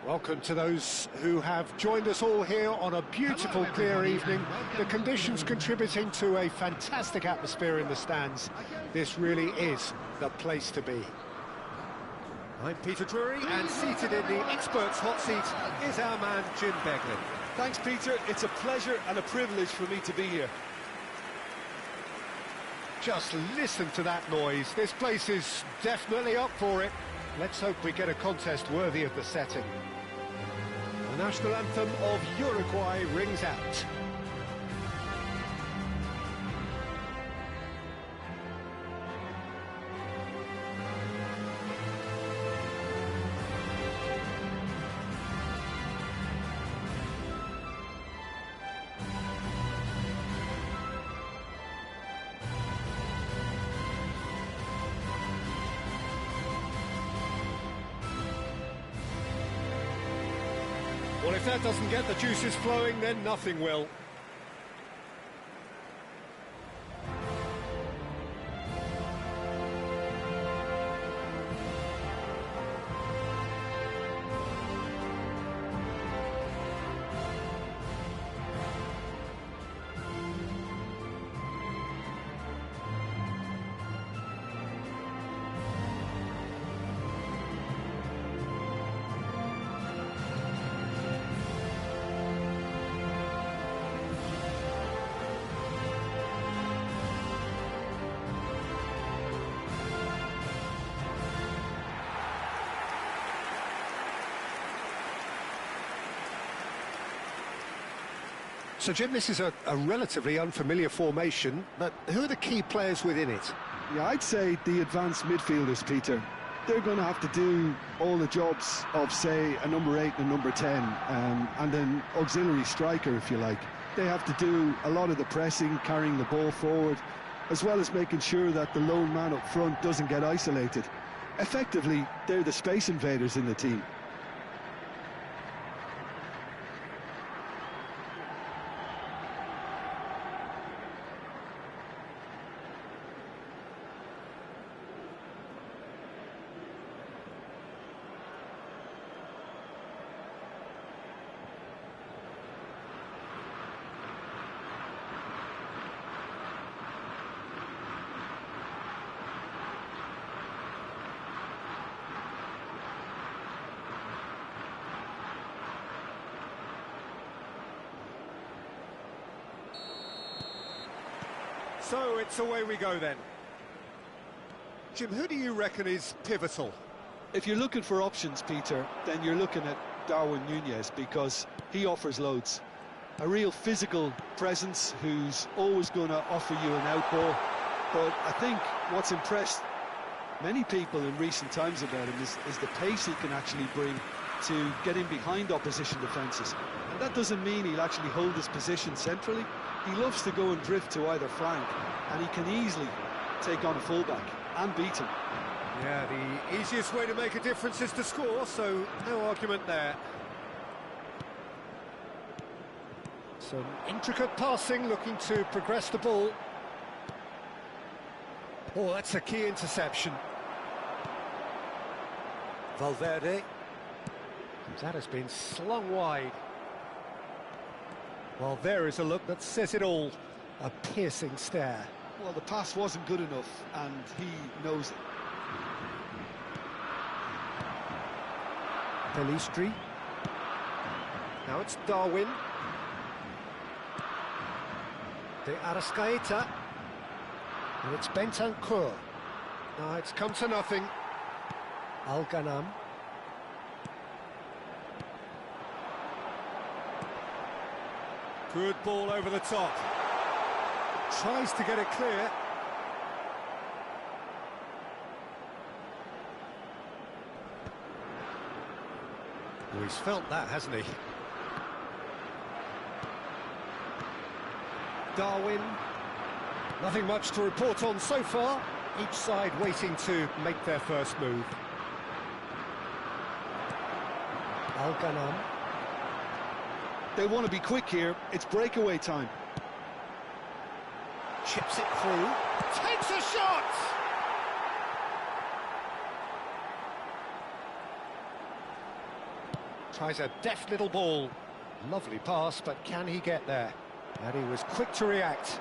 Welcome to those who have joined us all here on a beautiful, clear evening. The conditions contributing to a fantastic atmosphere in the stands. This really is the place to be. I'm Peter Drury, and seated in the experts' hot seat is our man Jim Beglin. Thanks, Peter. It's a pleasure and a privilege for me to be here. Just listen to that noise. This place is definitely up for it. Let's hope we get a contest worthy of the setting. The national anthem of Uruguay rings out. Well, if that doesn't get the juices flowing, then nothing will. So, Jim, this is a relatively unfamiliar formation, but who are the key players within it? Yeah, I'd say the advanced midfielders, Peter. They're going to have to do all the jobs of, say, a number 8 and a number 10, and an auxiliary striker, if you like. They have to do a lot of the pressing, carrying the ball forward, as well as making sure that the lone man up front doesn't get isolated. Effectively, they're the space invaders in the team. So it's away we go then. Jim, who do you reckon is pivotal? If you're looking for options, Peter, then you're looking at Darwin Núñez, because he offers loads. A real physical presence who's always going to offer you an outball. But I think what's impressed many people in recent times about him is the pace he can actually bring to getting behind opposition defences. And that doesn't mean he'll actually hold his position centrally. He loves to go and drift to either flank, and he can easily take on a fullback and beat him. Yeah, the easiest way to make a difference is to score, so no argument there. Some intricate passing, looking to progress the ball. Oh, that's a key interception. Valverde. That has been slung wide. Well, there is a look that says it all. A piercing stare. Well, the pass wasn't good enough, and he knows it. Pelistri. Now it's Darwin. De Arrascaeta. And it's Bentancur. Now it's come to nothing. Al-Ghanam. Good ball over the top. Tries to get it clear. Oh, he's felt that, hasn't he? Darwin. Nothing much to report on so far. Each side waiting to make their first move. Al-Ghanam. They want to be quick here. It's breakaway time. Chips it through. Takes a shot! Tries a deft little ball. Lovely pass, but can he get there? And he was quick to react.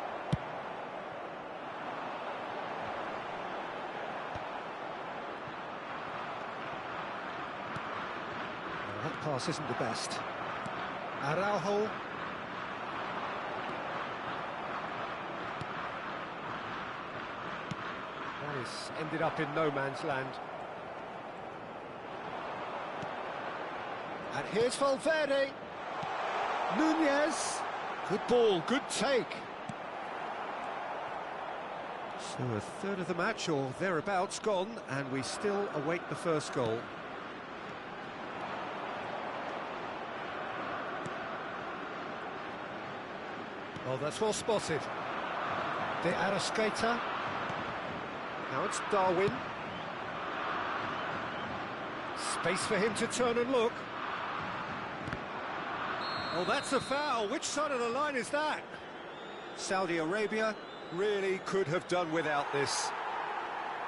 Well, that pass isn't the best. Araujo. That is ended up in no man's land. And here's Valverde. Nunez. Good ball, good take. So a third of the match, or thereabouts, gone, and we still await the first goal. Oh, that's well spotted. De Arrascaeta. Now it's Darwin. Space for him to turn and look. Oh, that's a foul. Which side of the line is that? Saudi Arabia really could have done without this.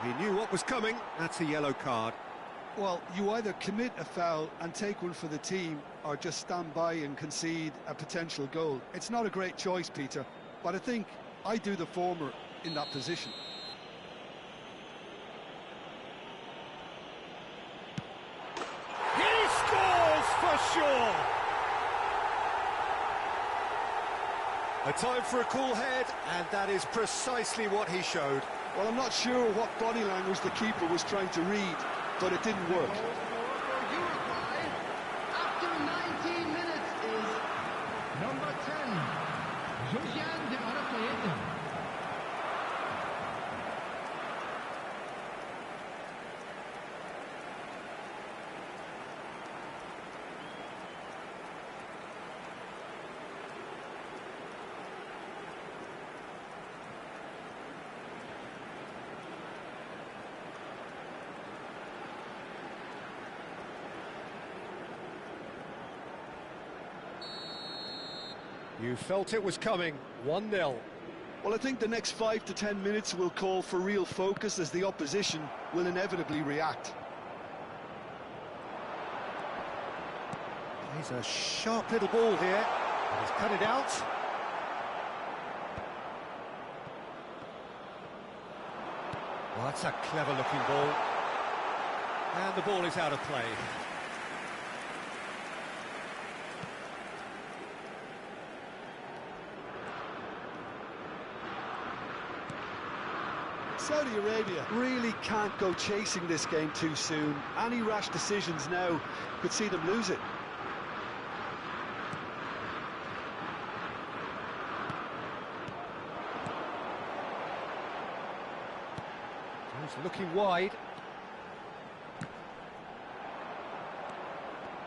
He knew what was coming. That's a yellow card. Well, you either commit a foul and take one for the team, or just stand by and concede a potential goal. It's not a great choice, Peter, but I think I do the former in that position. He scores for sure! A time for a cool head, and that is precisely what he showed. Well, I'm not sure what body language the keeper was trying to read, but it didn't work. Uruguay, after 19 minutes, is number 10, Julian de Arrascaeta. You felt it was coming. 1-0. Well, I think the next 5 to 10 minutes will call for real focus, as the opposition will inevitably react. He's a sharp little ball here. And he's cut it out. Well, that's a clever-looking ball. And the ball is out of play. Saudi Arabia really can't go chasing this game too soon. Any rash decisions now could see them lose it. He's looking wide.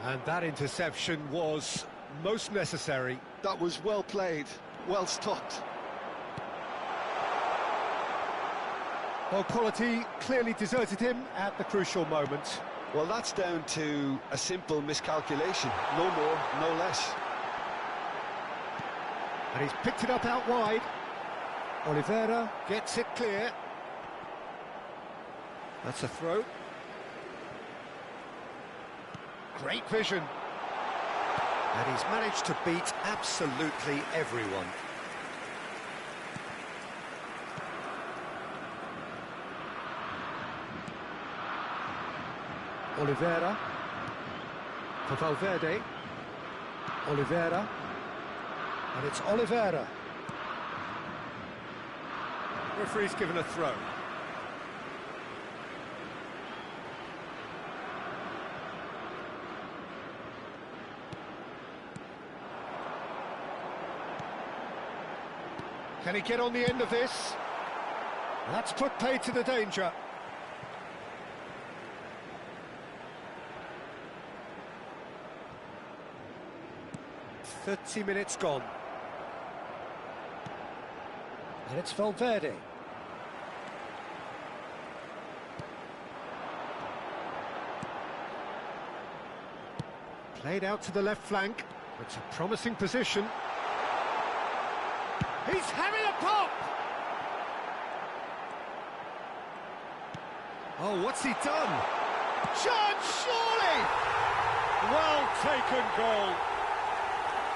And that interception was most necessary. That was well played, well stopped. Well, quality clearly deserted him at the crucial moment. Well, that's down to a simple miscalculation. No more, no less. And he's picked it up out wide. Oliveira gets it clear. That's a throw. Great vision. And he's managed to beat absolutely everyone. Oliveira for Valverde. Oliveira, and it's Oliveira. Referee's given a throw. Can he get on the end of this? That's put paid to the danger. "30 minutes gone. And it's Valverde. Played out to the left flank. It's a promising position. He's having a pop! Oh, what's he done? Chance, surely! Well taken goal.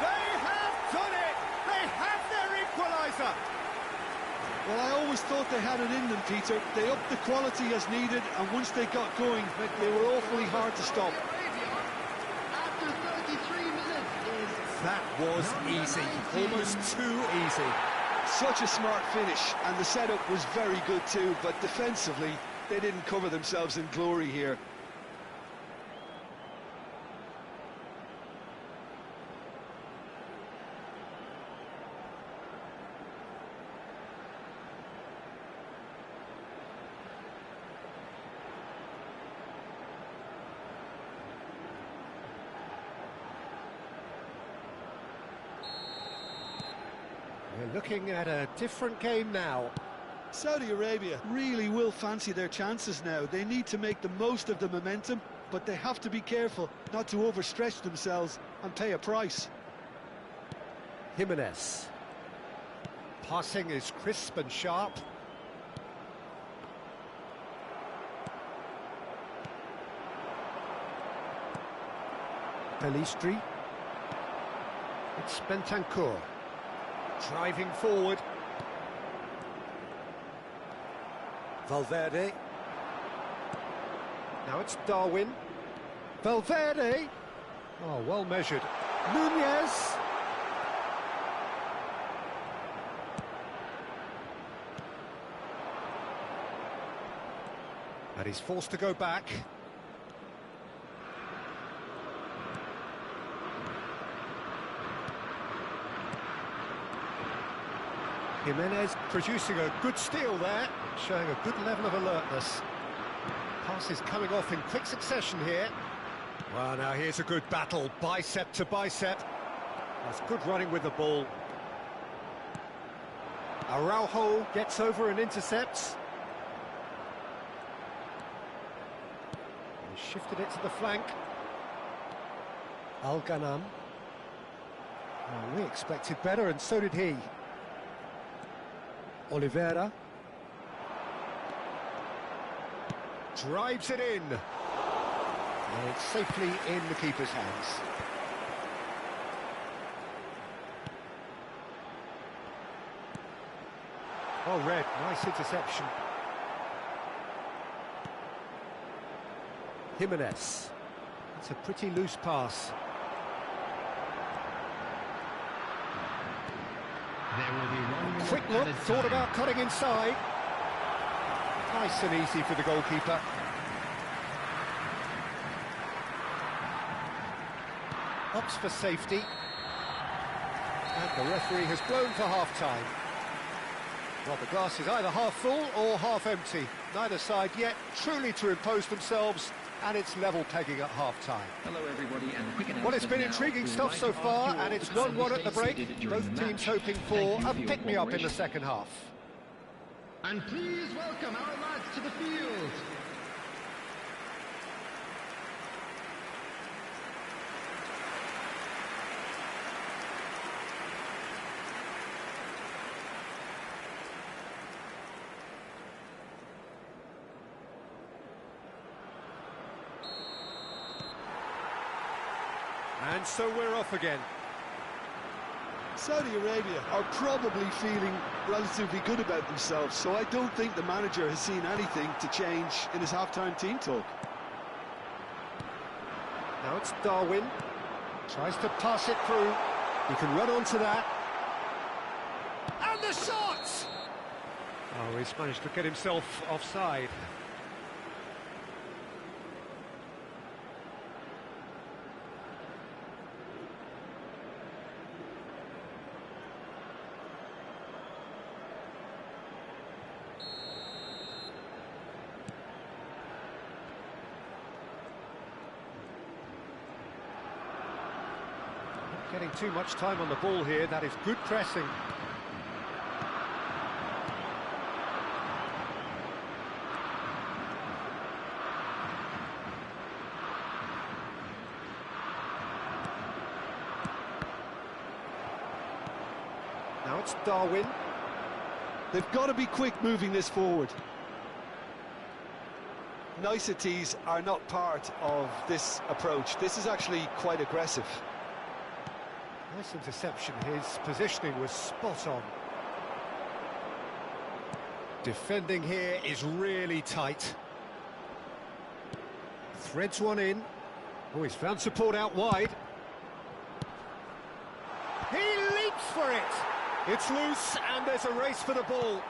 They have done it! They have their equaliser! Well, I always thought they had it in them, Peter. They upped the quality as needed, and once they got going, they were awfully hard to stop. After 33 minutes is... That was easy, almost too easy. Such a smart finish, and the setup was very good too, but defensively, they didn't cover themselves in glory here. We're looking at a different game now. Saudi Arabia really will fancy their chances now. They need to make the most of the momentum, but they have to be careful not to overstretch themselves and pay a price. Jimenez. Passing is crisp and sharp. Pelistri. It's Bentancur. Driving forward. Valverde. Now it's Darwin. Valverde. Oh, well measured. Nunez. And he's forced to go back. Jimenez producing a good steal there, showing a good level of alertness. Passes coming off in quick succession here. Well, now here's a good battle, bicep to bicep. That's good running with the ball. Araujo gets over and intercepts. He shifted it to the flank. Al-Ghanam. Well, we expected better, and so did he. Oliveira drives it in, and it's safely in the keeper's hands. Oh, Red, nice interception. Jimenez. It's a pretty loose pass. There will be 1 minute Quick look, added thought time. about cutting inside. Nice and easy for the goalkeeper. Opts for safety. And the referee has blown for half-time. Well, the glass is either half full or half empty. Neither side yet truly to impose themselves, and it's level pegging at half-time. Hello everybody, and a quick Well, it's been announcement intriguing now. stuff We so might far, ask you and all it's to 1-1 at stay the break. seated during Both the teams match. hoping Thank for you a for your pick-me-up in the cooperation. second half. And please welcome our lads to the field. And so we're off again. Saudi Arabia are probably feeling relatively good about themselves, so I don't think the manager has seen anything to change in his half-time team talk. Now it's Darwin. Tries to pass it through. He can run onto that. And the shot! Oh, he's managed to get himself offside. Getting too much time on the ball here, that is good pressing. Now it's Darwin. They've got to be quick moving this forward. Niceties are not part of this approach. This is actually quite aggressive. Nice interception, his positioning was spot on. Defending here is really tight. Threads one in. Oh, he's found support out wide. He leaps for it! It's loose and there's a race for the ball.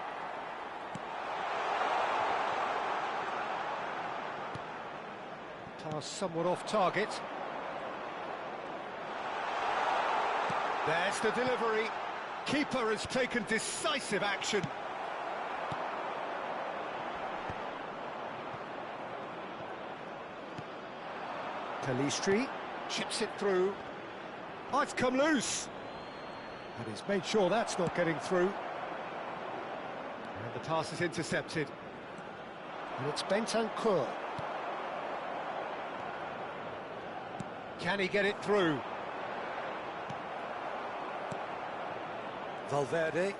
Pass somewhat off target. There's the delivery. Keeper has taken decisive action. Pelistri chips it through. Oh, it's come loose. And he's made sure that's not getting through. And the pass is intercepted. And it's Bentancur. Can he get it through? Valverde.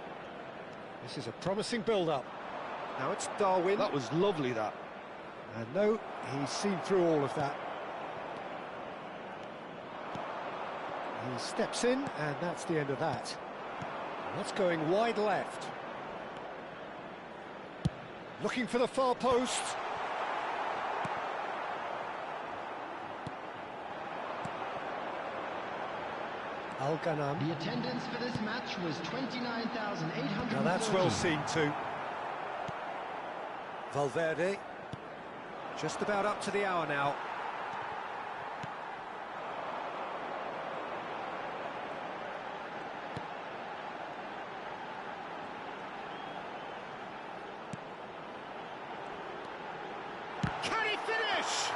This is a promising build-up. Now it's Darwin. That was lovely, that. And no, he's seen through all of that. He steps in, and that's the end of that. That's going wide left. Looking for the far post. Al-Ghanam. The attendance for this match was 29,800. Now that's well seen too. Valverde. Just about up to the hour now. Can he finish?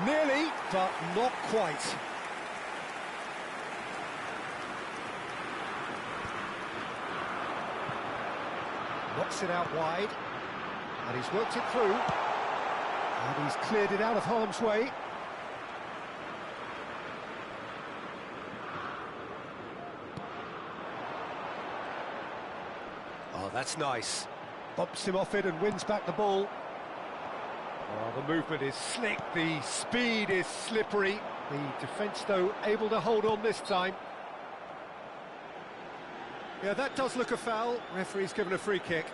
Nearly, but not quite. Knocks it out wide, and he's worked it through, and he's cleared it out of harm's way. Oh, that's nice. Bumps him off it and wins back the ball. Oh, the movement is slick, the speed is slippery. The defence, though, able to hold on this time. Yeah, that does look a foul. Referee's given a free kick.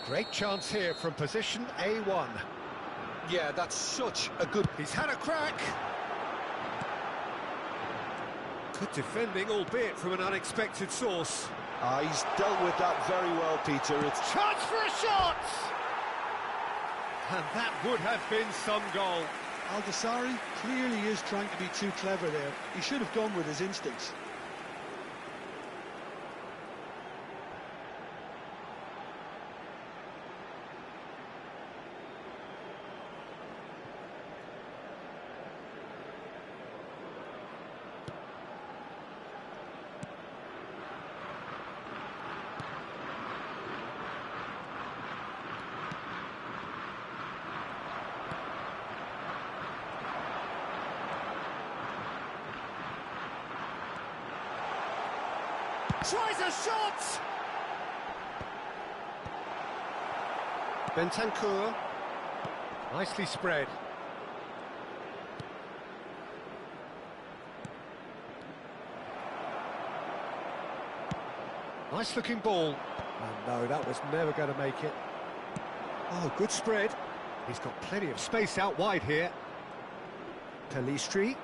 Great chance here from position A1. Yeah, that's such a good... He's had a crack. Good defending, albeit from an unexpected source. He's dealt with that very well, Peter. It's Chance for a shot! And that would have been some goal. Aldasari clearly is trying to be too clever there. He should have gone with his instincts. Tries a shot! Bentancur. Nicely spread. Nice looking ball. Oh no, that was never going to make it. Oh, good spread. He's got plenty of space out wide here. Pelistri.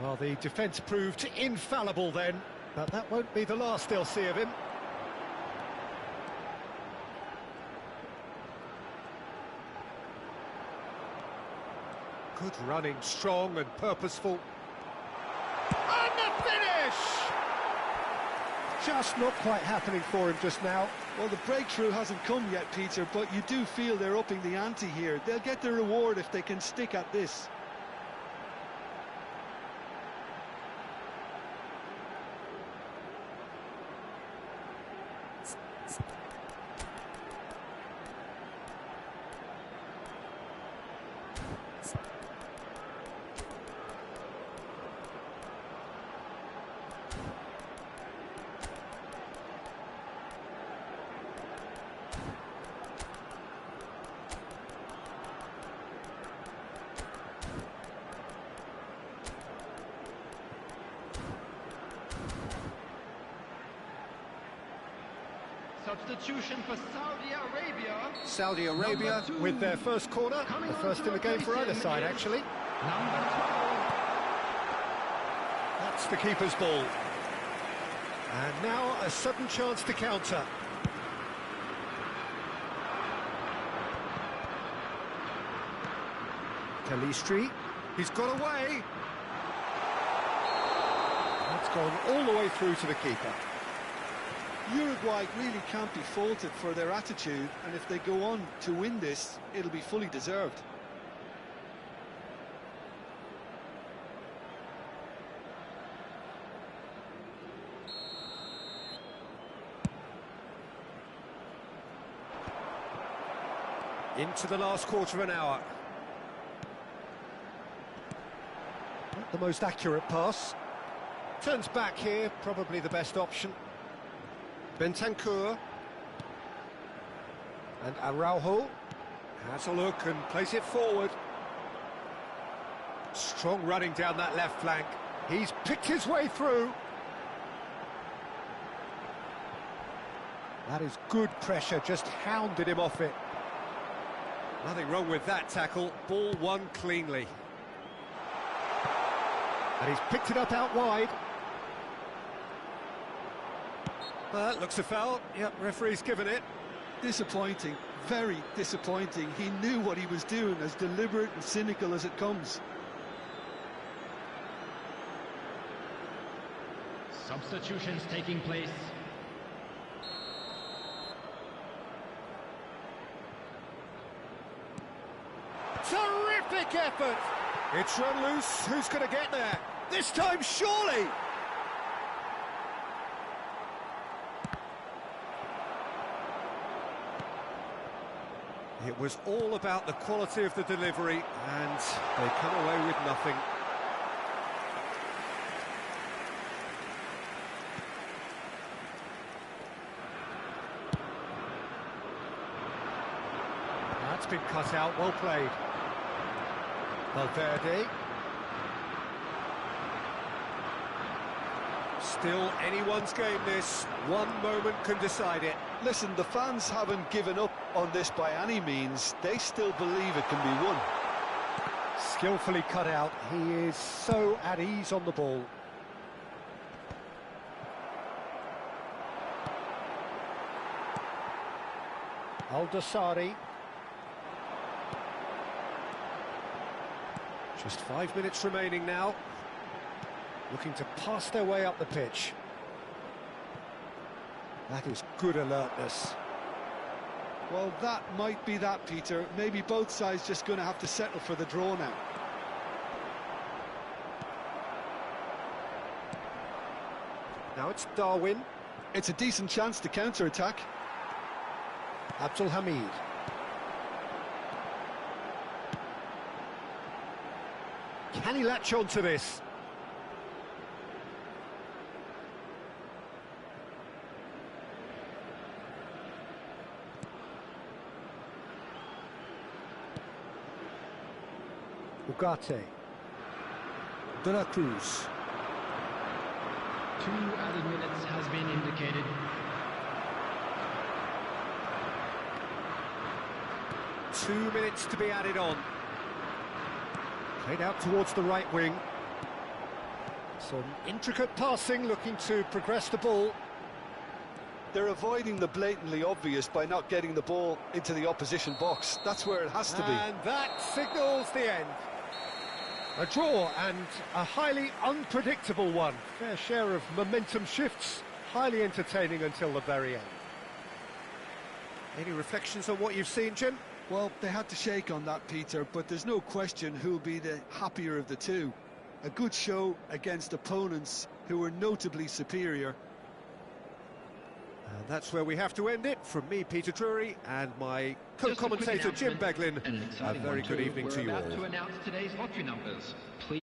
Well, the defence proved infallible then, but that won't be the last they'll see of him. Good running, strong and purposeful. Just not quite happening for him just now. Well, the breakthrough hasn't come yet, Peter, but you do feel they're upping the ante here. They'll get their reward if they can stick at this. Substitution for Saudi Arabia. Saudi Arabia with their first corner, the first in the game for either side, actually. Number 12. That's the keeper's ball. And now a sudden chance to counter. Calistri, he's got away. That's gone all the way through to the keeper. Uruguay really can't be faulted for their attitude, and if they go on to win this, it'll be fully deserved. Into the last quarter of an hour. Not the most accurate pass. Turns back here, probably the best option. Bentancur. And Araujo has a look and plays it forward. Strong running down that left flank. He's picked his way through. That is good pressure, just hounded him off it. Nothing wrong with that tackle, ball won cleanly. And he's picked it up out wide. That looks a foul. Yep, referee's given it. Disappointing, very disappointing. He knew what he was doing, as deliberate and cynical as it comes. Substitutions taking place. Terrific effort! It's run loose, who's going to get there? This time, surely! It was all about the quality of the delivery, and they come away with nothing. That's been cut out, well played. Verde. Still anyone's game this, one moment can decide it. Listen, the fans haven't given up on this by any means. They still believe it can be won. Skillfully cut out, he is so at ease on the ball. Al-Dassari. Just 5 minutes remaining now. Looking to pass their way up the pitch. That is good alertness. Well, that might be that, Peter. Maybe both sides just going to have to settle for the draw now. Now it's Darwin. It's a decent chance to counter-attack. Abdul Hamid. Can he latch on to this? Ugarte. De la Cruz. 2 added minutes has been indicated. Two minutes to be added on. Played out towards the right wing. Some intricate passing, looking to progress the ball. They're avoiding the blatantly obvious by not getting the ball into the opposition box. That's where it has to be. And that signals the end. A draw, and a highly unpredictable one. Fair share of momentum shifts, highly entertaining until the very end. Any reflections on what you've seen, Jim? Well, they had to shake on that, Peter, but there's no question who'll be the happier of the two. A good show against opponents who were notably superior. And that's where we have to end it. From me, Peter Drury, and my co-commentator, Jim Beglin. A very good evening to you all. We're about to announce today's lottery numbers. Please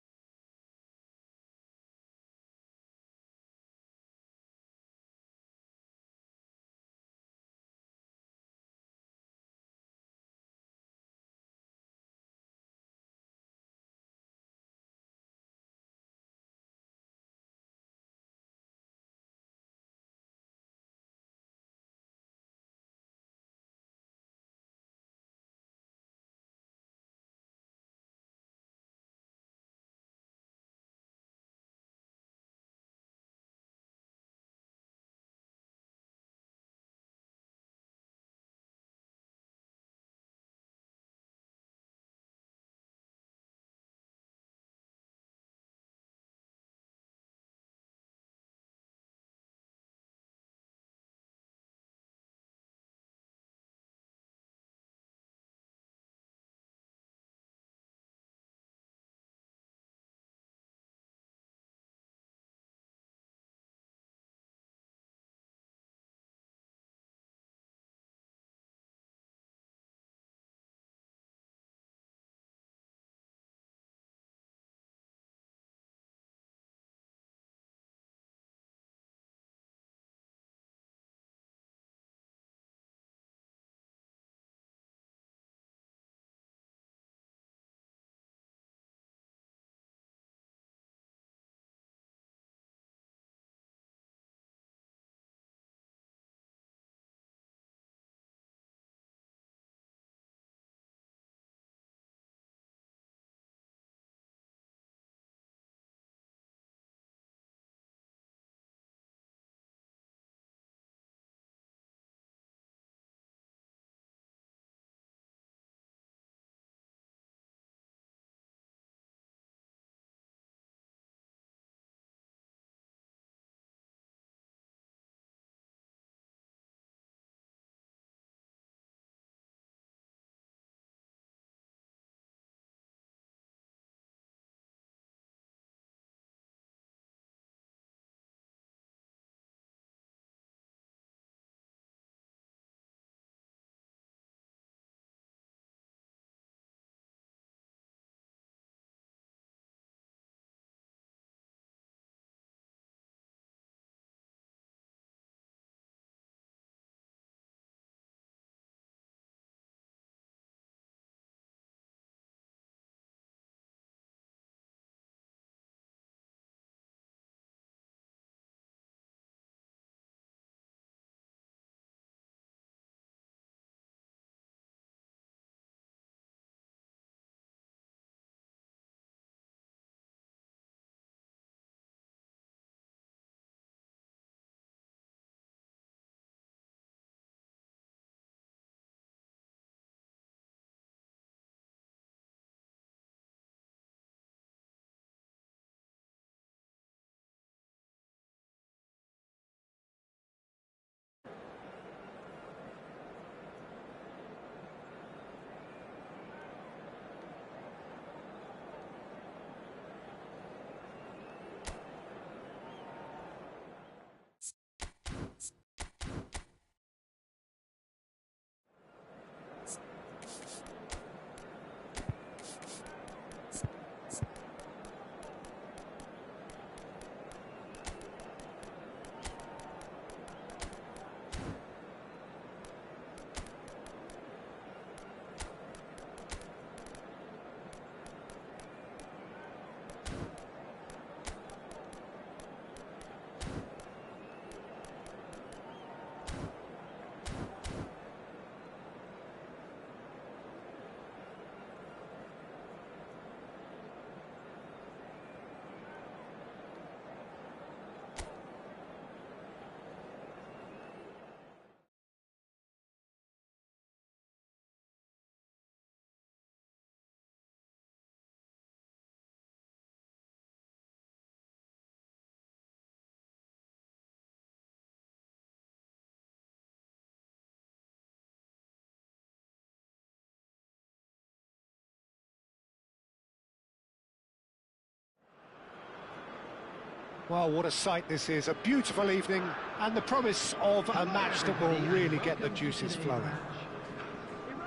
Well, what a sight this is. A beautiful evening and the promise of a match that will really get the juices flowing.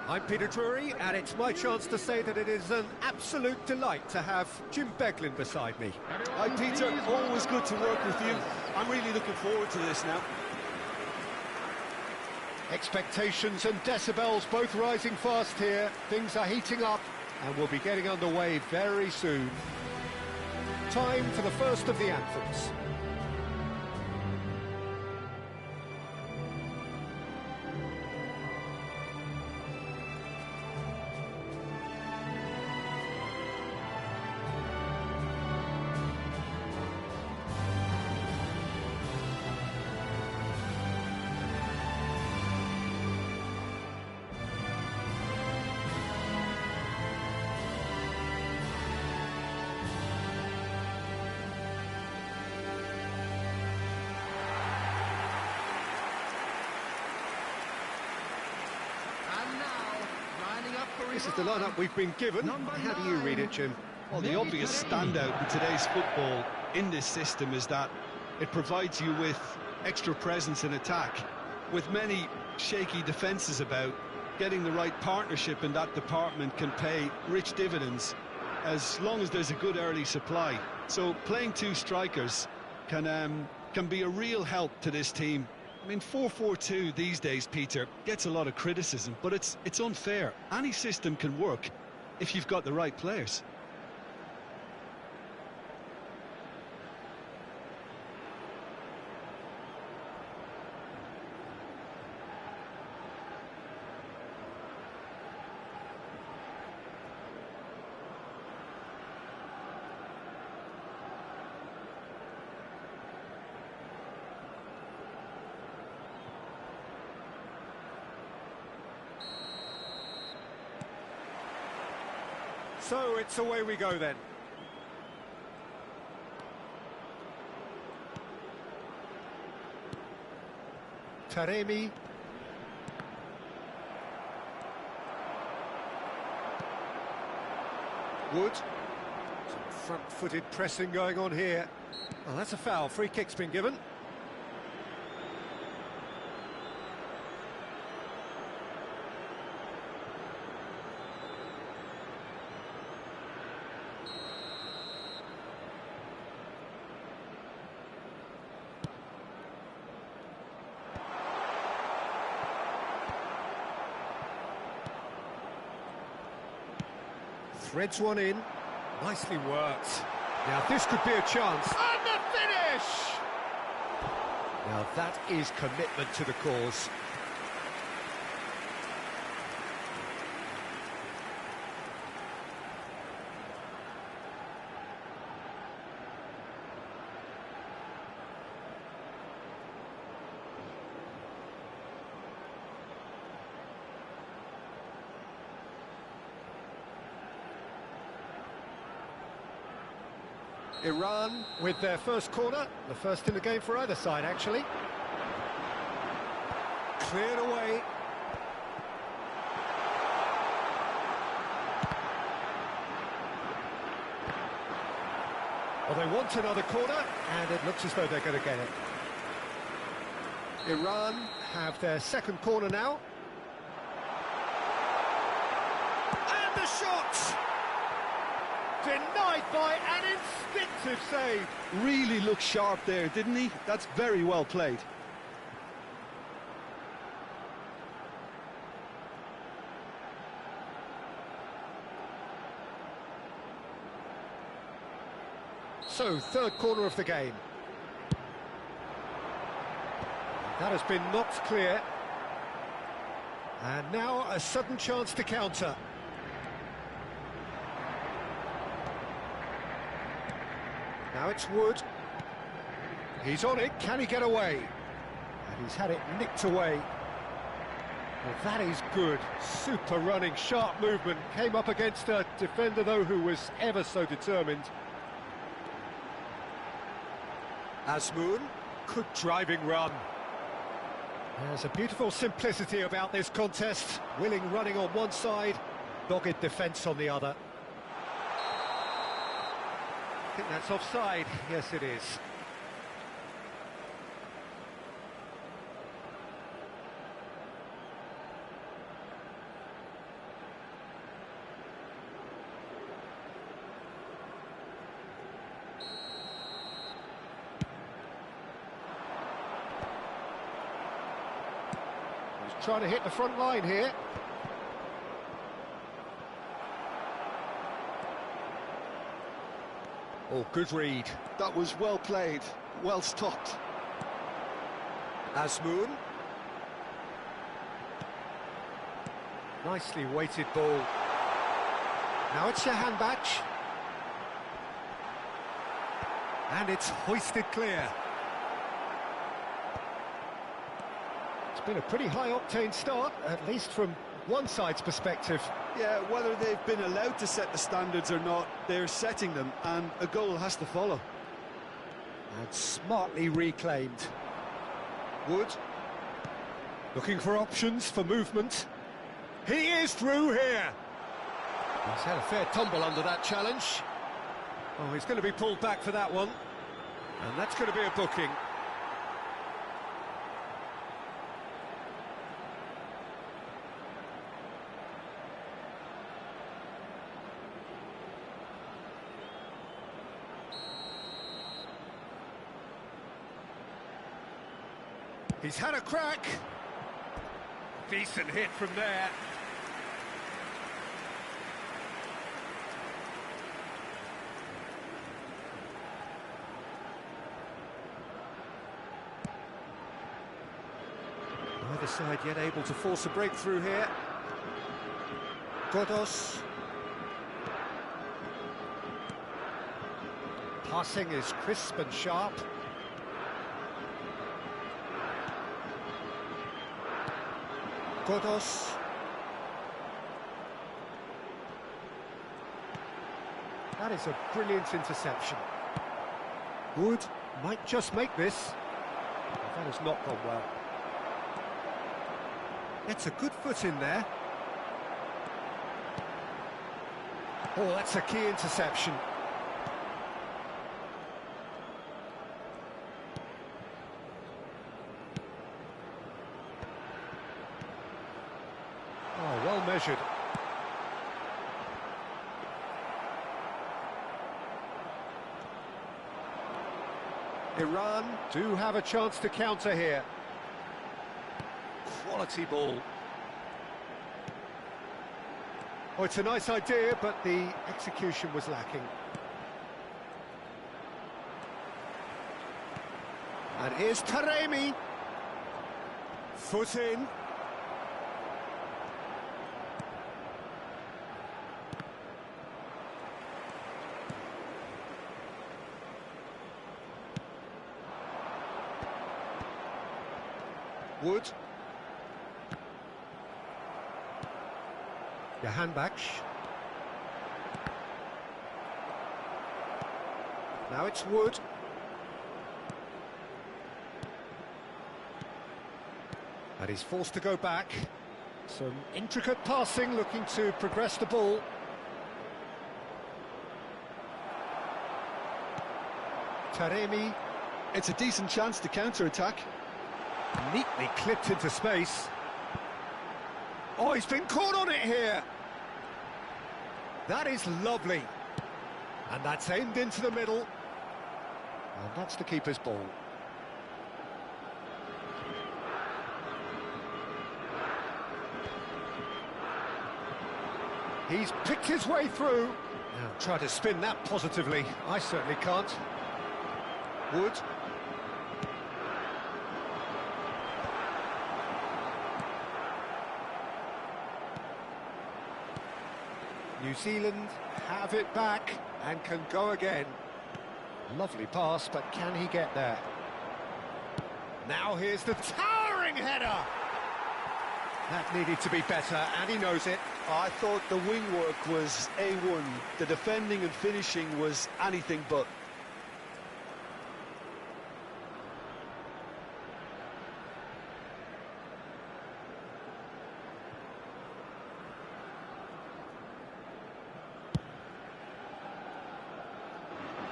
I'm Peter Drury, and it's my chance to say that it is an absolute delight to have Jim Beglin beside me. Hi, Peter. Always good to work with you. I'm really looking forward to this now. Expectations and decibels both rising fast here. Things are heating up and we'll be getting underway very soon. Time for the first of the anthems. This is the lineup we've been given. How do you read it, Jim? Well, the obvious standout in today's football in this system is that it provides you with extra presence in attack. With many shaky defences about, getting the right partnership in that department can pay rich dividends as long as there's a good early supply. So playing two strikers can be a real help to this team. I mean, 4-4-2 these days, Peter, gets a lot of criticism, but it's unfair. Any system can work if you've got the right players. So it's away we go then. Taremi. Wood. Some front-footed pressing going on here. Well, that's a foul. Free kick's been given. Threads one in. Nicely worked. Now this could be a chance. And the finish! Now that is commitment to the cause. Iran with their first corner, the first in the game for either side, actually. Cleared away. Well, they want another corner, and it looks as though they're going to get it. Iran have their second corner now. And the shot! Denied by an instinctive save. Really looked sharp there, didn't he? That's very well played. So, third corner of the game. That has been knocked clear. And now a sudden chance to counter. Now it's Wood. He's on it. Can he get away? And he's had it nicked away. Well, that is good. Super running, sharp movement. Came up against a defender, though, who was ever so determined. Azmoun, good driving run. There's a beautiful simplicity about this contest. Willing running on one side, dogged defence on the other. I think that's offside. Yes, it is. trying to hit the front line here. Oh, good read. That was well played, well stopped. Azmoun. Nicely weighted ball. Now it's Jahanbakhsh. And it's hoisted clear. It's been a pretty high-octane start, at least from one side's perspective. Yeah, whether they've been allowed to set the standards or not, they're setting them, and a goal has to follow. And smartly reclaimed. Wood. Looking for options for movement. He is through here. He's had a fair tumble under that challenge. Oh, he's going to be pulled back for that one. And that's going to be a booking. He's had a crack. Decent hit from there. Neither side yet able to force a breakthrough here. Godos. Passing is crisp and sharp. Godos. That is a brilliant interception. Wood might just make this. That has not gone well. It's a good foot in there. Oh, that's a key interception. Oh, well measured. Iran do have a chance to counter here. Quality ball. Oh, it's a nice idea, but the execution was lacking. And here's Taremi. Foot in. Wood. Jahanbakhsh. Now it's Wood. And he's forced to go back. Some intricate passing, looking to progress the ball. Taremi. It's a decent chance to counter-attack. Neatly clipped into space. Oh, he's been caught on it here. That is lovely. And that's aimed into the middle. And that's the keeper's ball. He's picked his way through. Now try to spin that positively. I certainly can't. Wood. New Zealand have it back and can go again. Lovely pass, but can he get there? Now here's the towering header! That needed to be better, and he knows it. I thought the wing work was A1. The defending and finishing was anything but.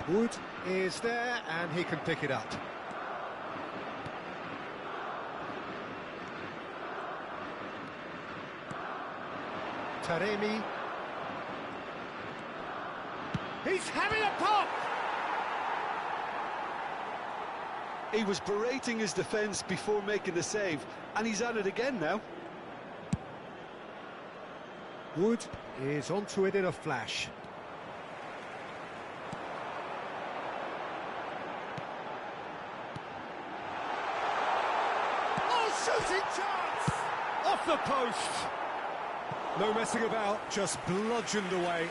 Wood is there, and he can pick it up. Taremi. He's having a pop! He was berating his defence before making the save, and he's at it again now. Wood is onto it in a flash. Oh, shooting chance! Off the post! No messing about, just bludgeoned away.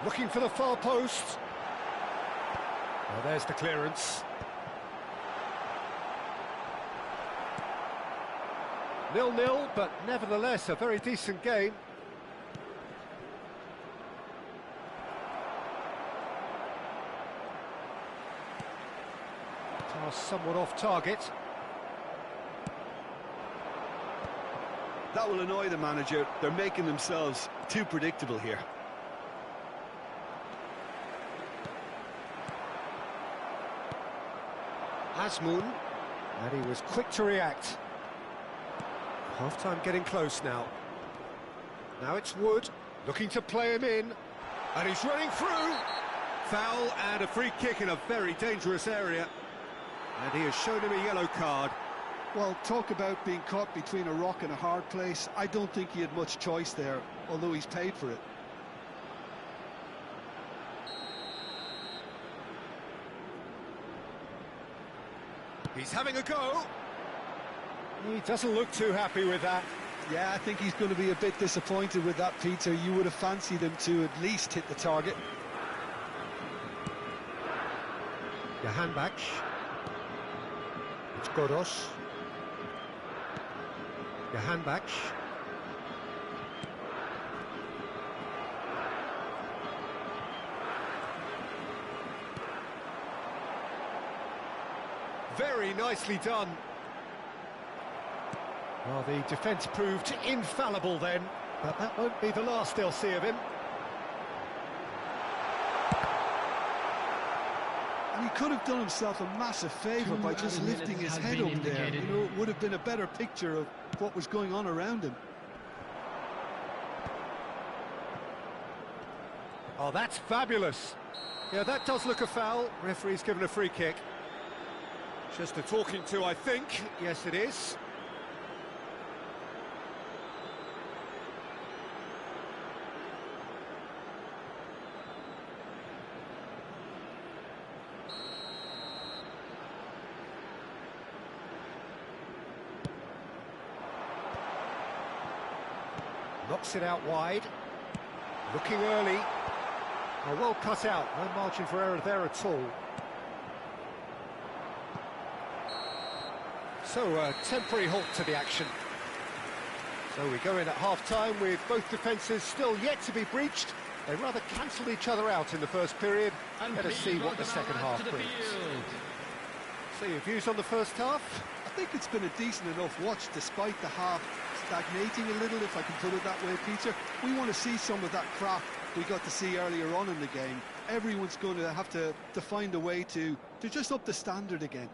Looking for the far post. Well, there's the clearance. 0-0, but nevertheless a very decent game. Pass somewhat off target. That will annoy the manager. They're making themselves too predictable here. Azmoun, and he was quick to react. Half-time getting close now. Now it's Wood, looking to play him in, and he's running through. Foul and a free kick in a very dangerous area, and he has shown him a yellow card. Well, talk about being caught between a rock and a hard place. I don't think he had much choice there, although he's paid for it. He's having a go. He doesn't look too happy with that. Yeah, I think he's going to be a bit disappointed with that, Peter. You would have fancied him to at least hit the target. Jahanbach. It's Godos. Jahanbach. Very nicely done. Well, the defence proved infallible then, but that won't be the last they'll see of him. And he could have done himself a massive favour by just lifting his head up there. You know, it would have been a better picture of what was going on around him. Oh, that's fabulous. Yeah, that does look a foul. Referee's given a free kick. Just a talking to, I think. Yes, it is. Knocks it out wide. Looking early. Oh, well cut out. No margin for error there at all. So, a temporary halt to the action. So we go in at half-time with both defences still yet to be breached. They rather cancelled each other out in the first period. Let us see what the second half brings. So, your views on the first half? I think it's been a decent enough watch, despite the half stagnating a little, if I can put it that way, Peter. We want to see some of that craft we got to see earlier on in the game. Everyone's going to have to find a way to just up the standard again.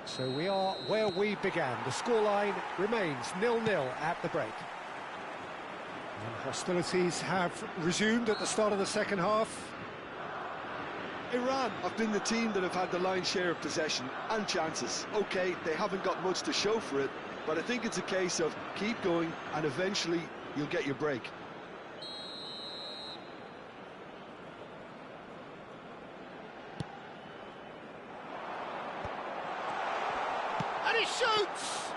So we are where we began. The scoreline remains 0-0 at the break. And hostilities have resumed at the start of the second half. Iran have been the team that have had the lion's share of possession and chances. OK, they haven't got much to show for it, but I think it's a case of keep going and eventually you'll get your break. And he shoots!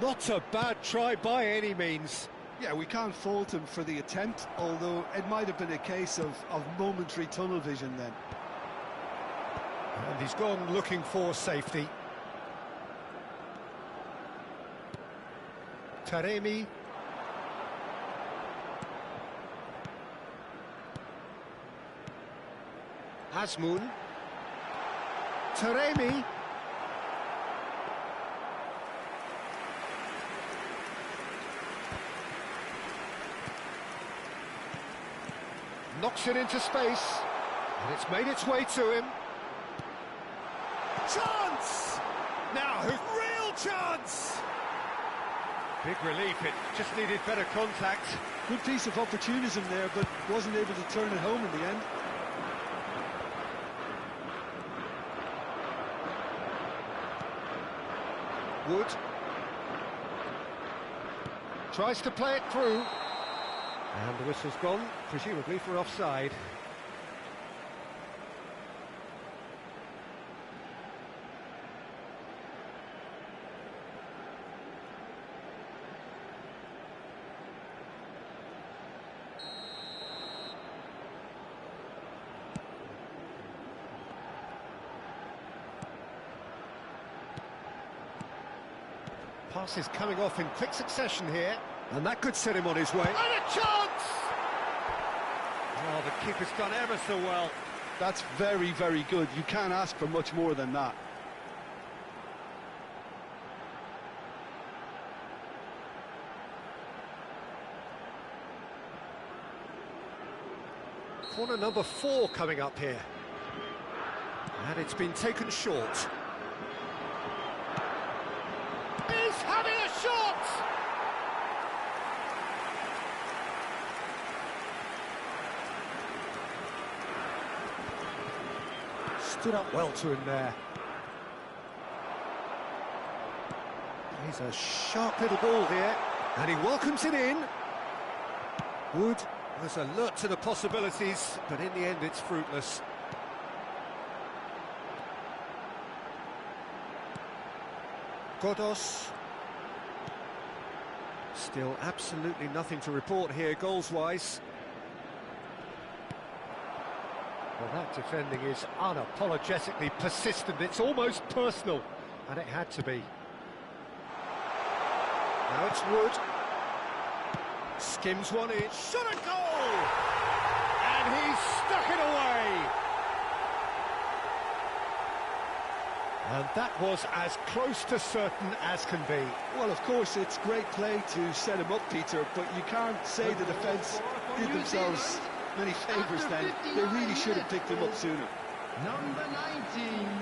Not a bad try by any means. Yeah, we can't fault him for the attempt, although it might have been a case of momentary tunnel vision then. And he's gone looking for safety. Taremi. Azmoun. Taremi. Knocks it into space, and it's made its way to him. Chance! Now, real chance! Big relief, it just needed better contact. Good piece of opportunism there, but wasn't able to turn it home in the end. Wood. Tries to play it through. And the whistle's gone, presumably for offside. Pass is coming off in quick succession here, and that could set him on his way. And a chance! Oh, the keeper's done ever so well. That's very, very good. You can't ask for much more than that. Corner number 4 coming up here. And it's been taken short. He's having a shot! Stood up well to him there. He's a sharp little ball here, and he welcomes it in. Wood was alert to the possibilities, but in the end it's fruitless. Godos. Still absolutely nothing to report here goals-wise. Well, that defending is unapologetically persistent. It's almost personal, and it had to be. Now it's Wood. Skims one in. Shot a goal! And he's stuck it away! And that was as close to certain as can be. Well, of course, it's great play to set him up, Peter, but you can't say the defence did themselves many favours then. They really should have picked him up sooner. Number 19.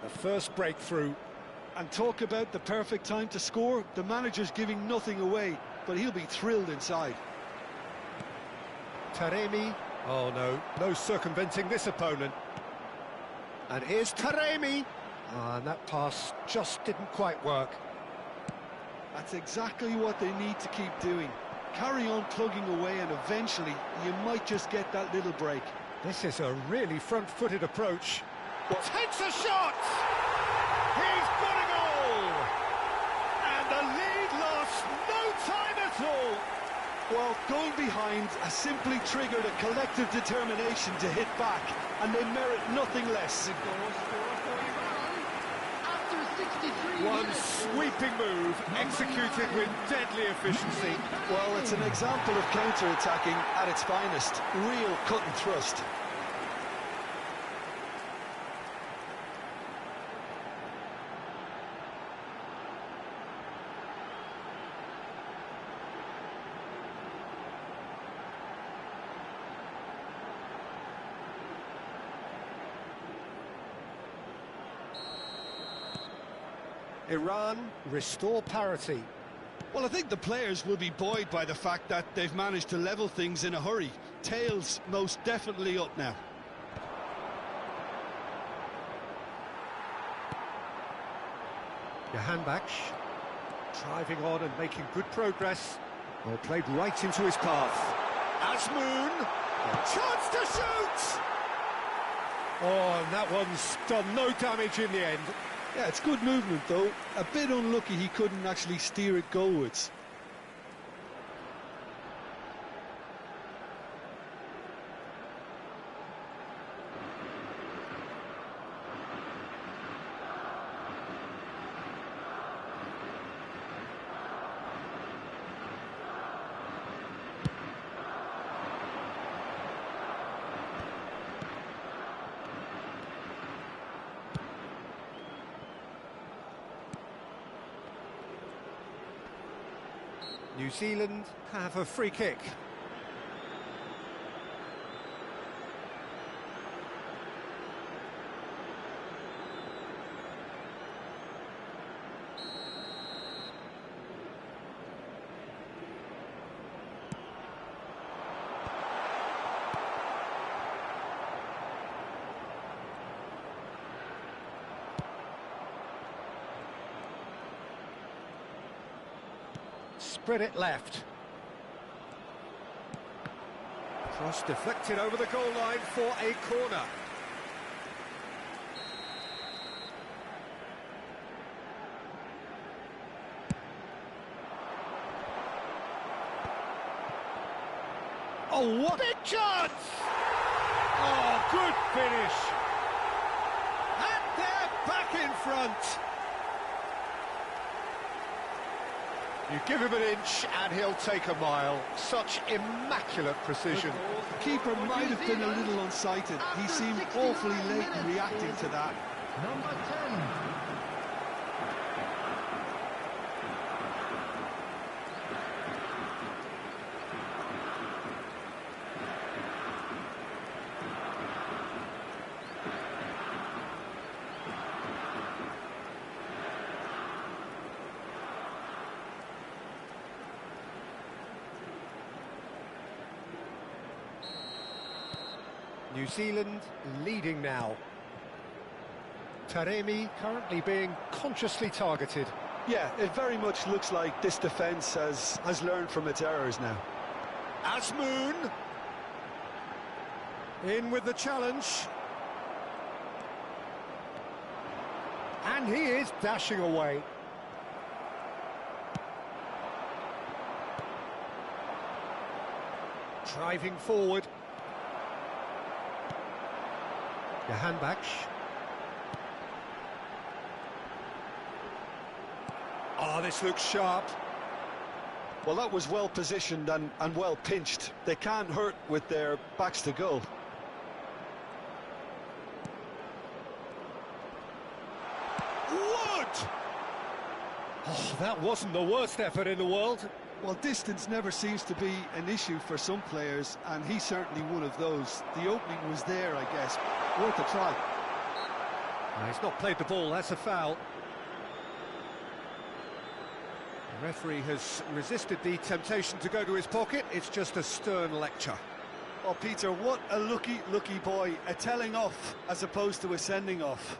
The first breakthrough. And talk about the perfect time to score. The manager's giving nothing away, but he'll be thrilled inside. Taremi. Oh no, no circumventing this opponent. And here's Taremi. And that pass just didn't quite work. That's exactly what they need to keep doing. Carry on plugging away, and eventually you might just get that little break. This is a really front-footed approach. Takes a shot! He's got a goal! And the lead lost no time at all! Well, going behind has simply triggered a collective determination to hit back, and they merit nothing less. One sweeping move, executed with deadly efficiency. Well, it's an example of counter-attacking at its finest. Real cut and thrust. Iran restore parity. Well, I think the players will be buoyed by the fact that they've managed to level things in a hurry. Tails most definitely up now. Jahanbakhsh driving on and making good progress. Well, played right into his path. Azmoun, chance to shoot! Oh, and that one's done no damage in the end. Yeah, it's good movement, though. A bit unlucky he couldn't actually steer it goalwards. New Zealand have a free kick. Spread it left. Cross deflected over the goal line for a corner. Oh, what a chance! Oh, good finish. And they're back in front. You give him an inch and he'll take a mile. Such immaculate precision. The keeper might have been a little unsighted. He seemed awfully late in reacting to that. Number 10. New Zealand leading now. Taremi currently being consciously targeted. Yeah, it very much looks like this defence has learned from its errors now. Asmoon in with the challenge. And he is dashing away. Driving forward. Jahanbach. Oh, this looks sharp. Well, that was well positioned and well pinched. They can't hurt with their backs to goal. Wood! Oh, that wasn't the worst effort in the world. Well, distance never seems to be an issue for some players, and he's certainly one of those. The opening was there, I guess. Worth a try. No, he's not played the ball, that's a foul. The referee has resisted the temptation to go to his pocket. It's just a stern lecture. Oh, Peter, what a lucky boy. A telling off as opposed to a sending off.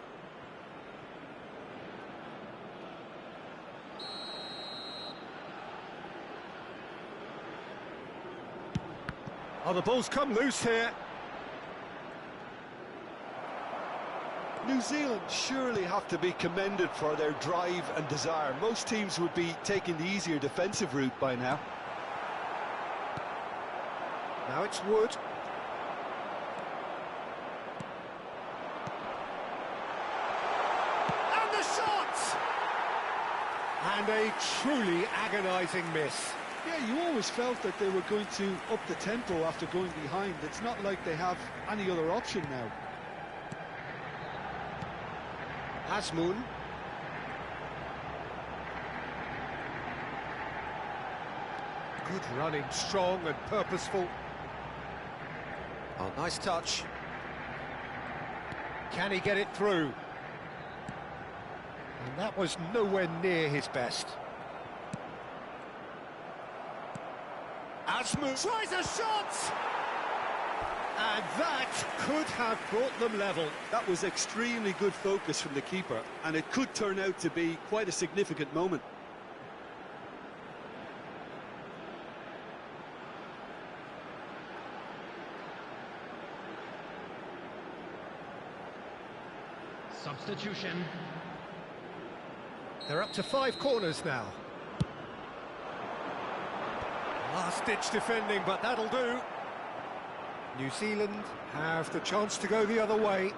Oh, the ball's come loose here. New Zealand surely have to be commended for their drive and desire. Most teams would be taking the easier defensive route by now. Now it's Wood. And the shot! And a truly agonising miss. Yeah, you always felt that they were going to up the tempo after going behind. It's not like they have any other option now. Asmoon. Good running, strong and purposeful. Oh, nice touch. Can he get it through? And that was nowhere near his best. Asmoon tries a shot! And that could have brought them level. That was extremely good focus from the keeper, and it could turn out to be quite a significant moment. Substitution. They're up to 5 corners now. Last-ditch defending, but that'll do. New Zealand have the chance to go the other way.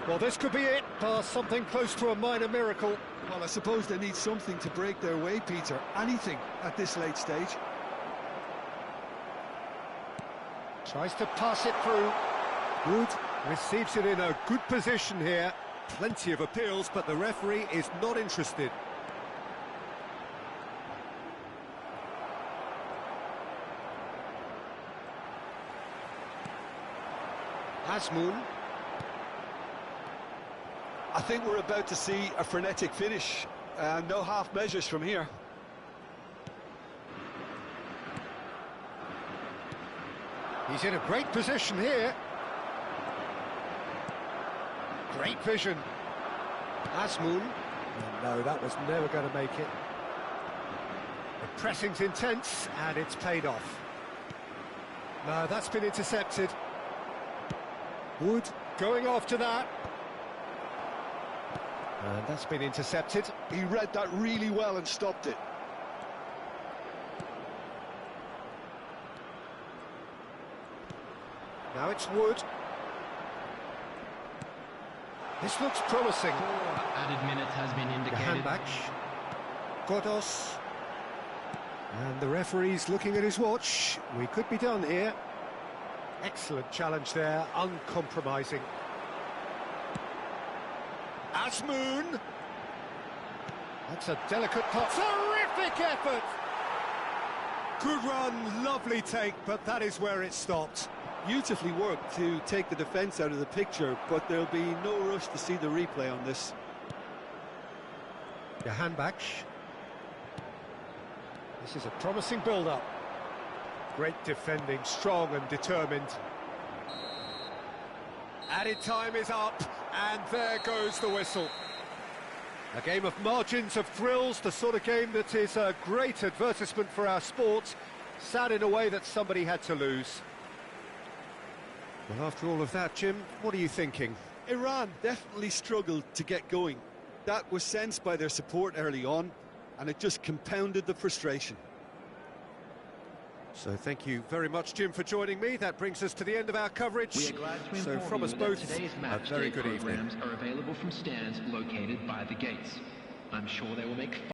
Well, this could be it, something close to a minor miracle. Well, I suppose they need something to break their way, Peter. Anything at this late stage. Tries to pass it through. Wood receives it in a good position here. Plenty of appeals, but the referee is not interested. Asmoon. I think we're about to see a frenetic finish. No half measures from here. He's in a great position here. Great vision. Asmoon. No, that was never going to make it. The pressing's intense, and it's paid off. No, that's been intercepted. Wood going after that. And that's been intercepted. He read that really well and stopped it. Now it's Wood. This looks promising. Added minutes has been indicated. Handback. Godos. And the referee's looking at his watch. We could be done here. Excellent challenge there, uncompromising. Asmoon. That's a delicate pass. Terrific effort! Good run, lovely take, but that is where it stopped. Beautifully worked to take the defence out of the picture, but there'll be no rush to see the replay on this. The handback. This is a promising build-up. Great defending, strong and determined. Added time is up, and there goes the whistle. A game of margins, of thrills, the sort of game that is a great advertisement for our sport. Sad in a way that somebody had to lose. Well, after all of that, Jim, what are you thinking? Iran definitely struggled to get going. That was sensed by their support early on, and it just compounded the frustration. So thank you very much, Jim, for joining me. That brings us to the end of our coverage. We are glad to So inform from us you both, that today's a match very day good evening. programs are available from stands located by the gates. I'm sure they will make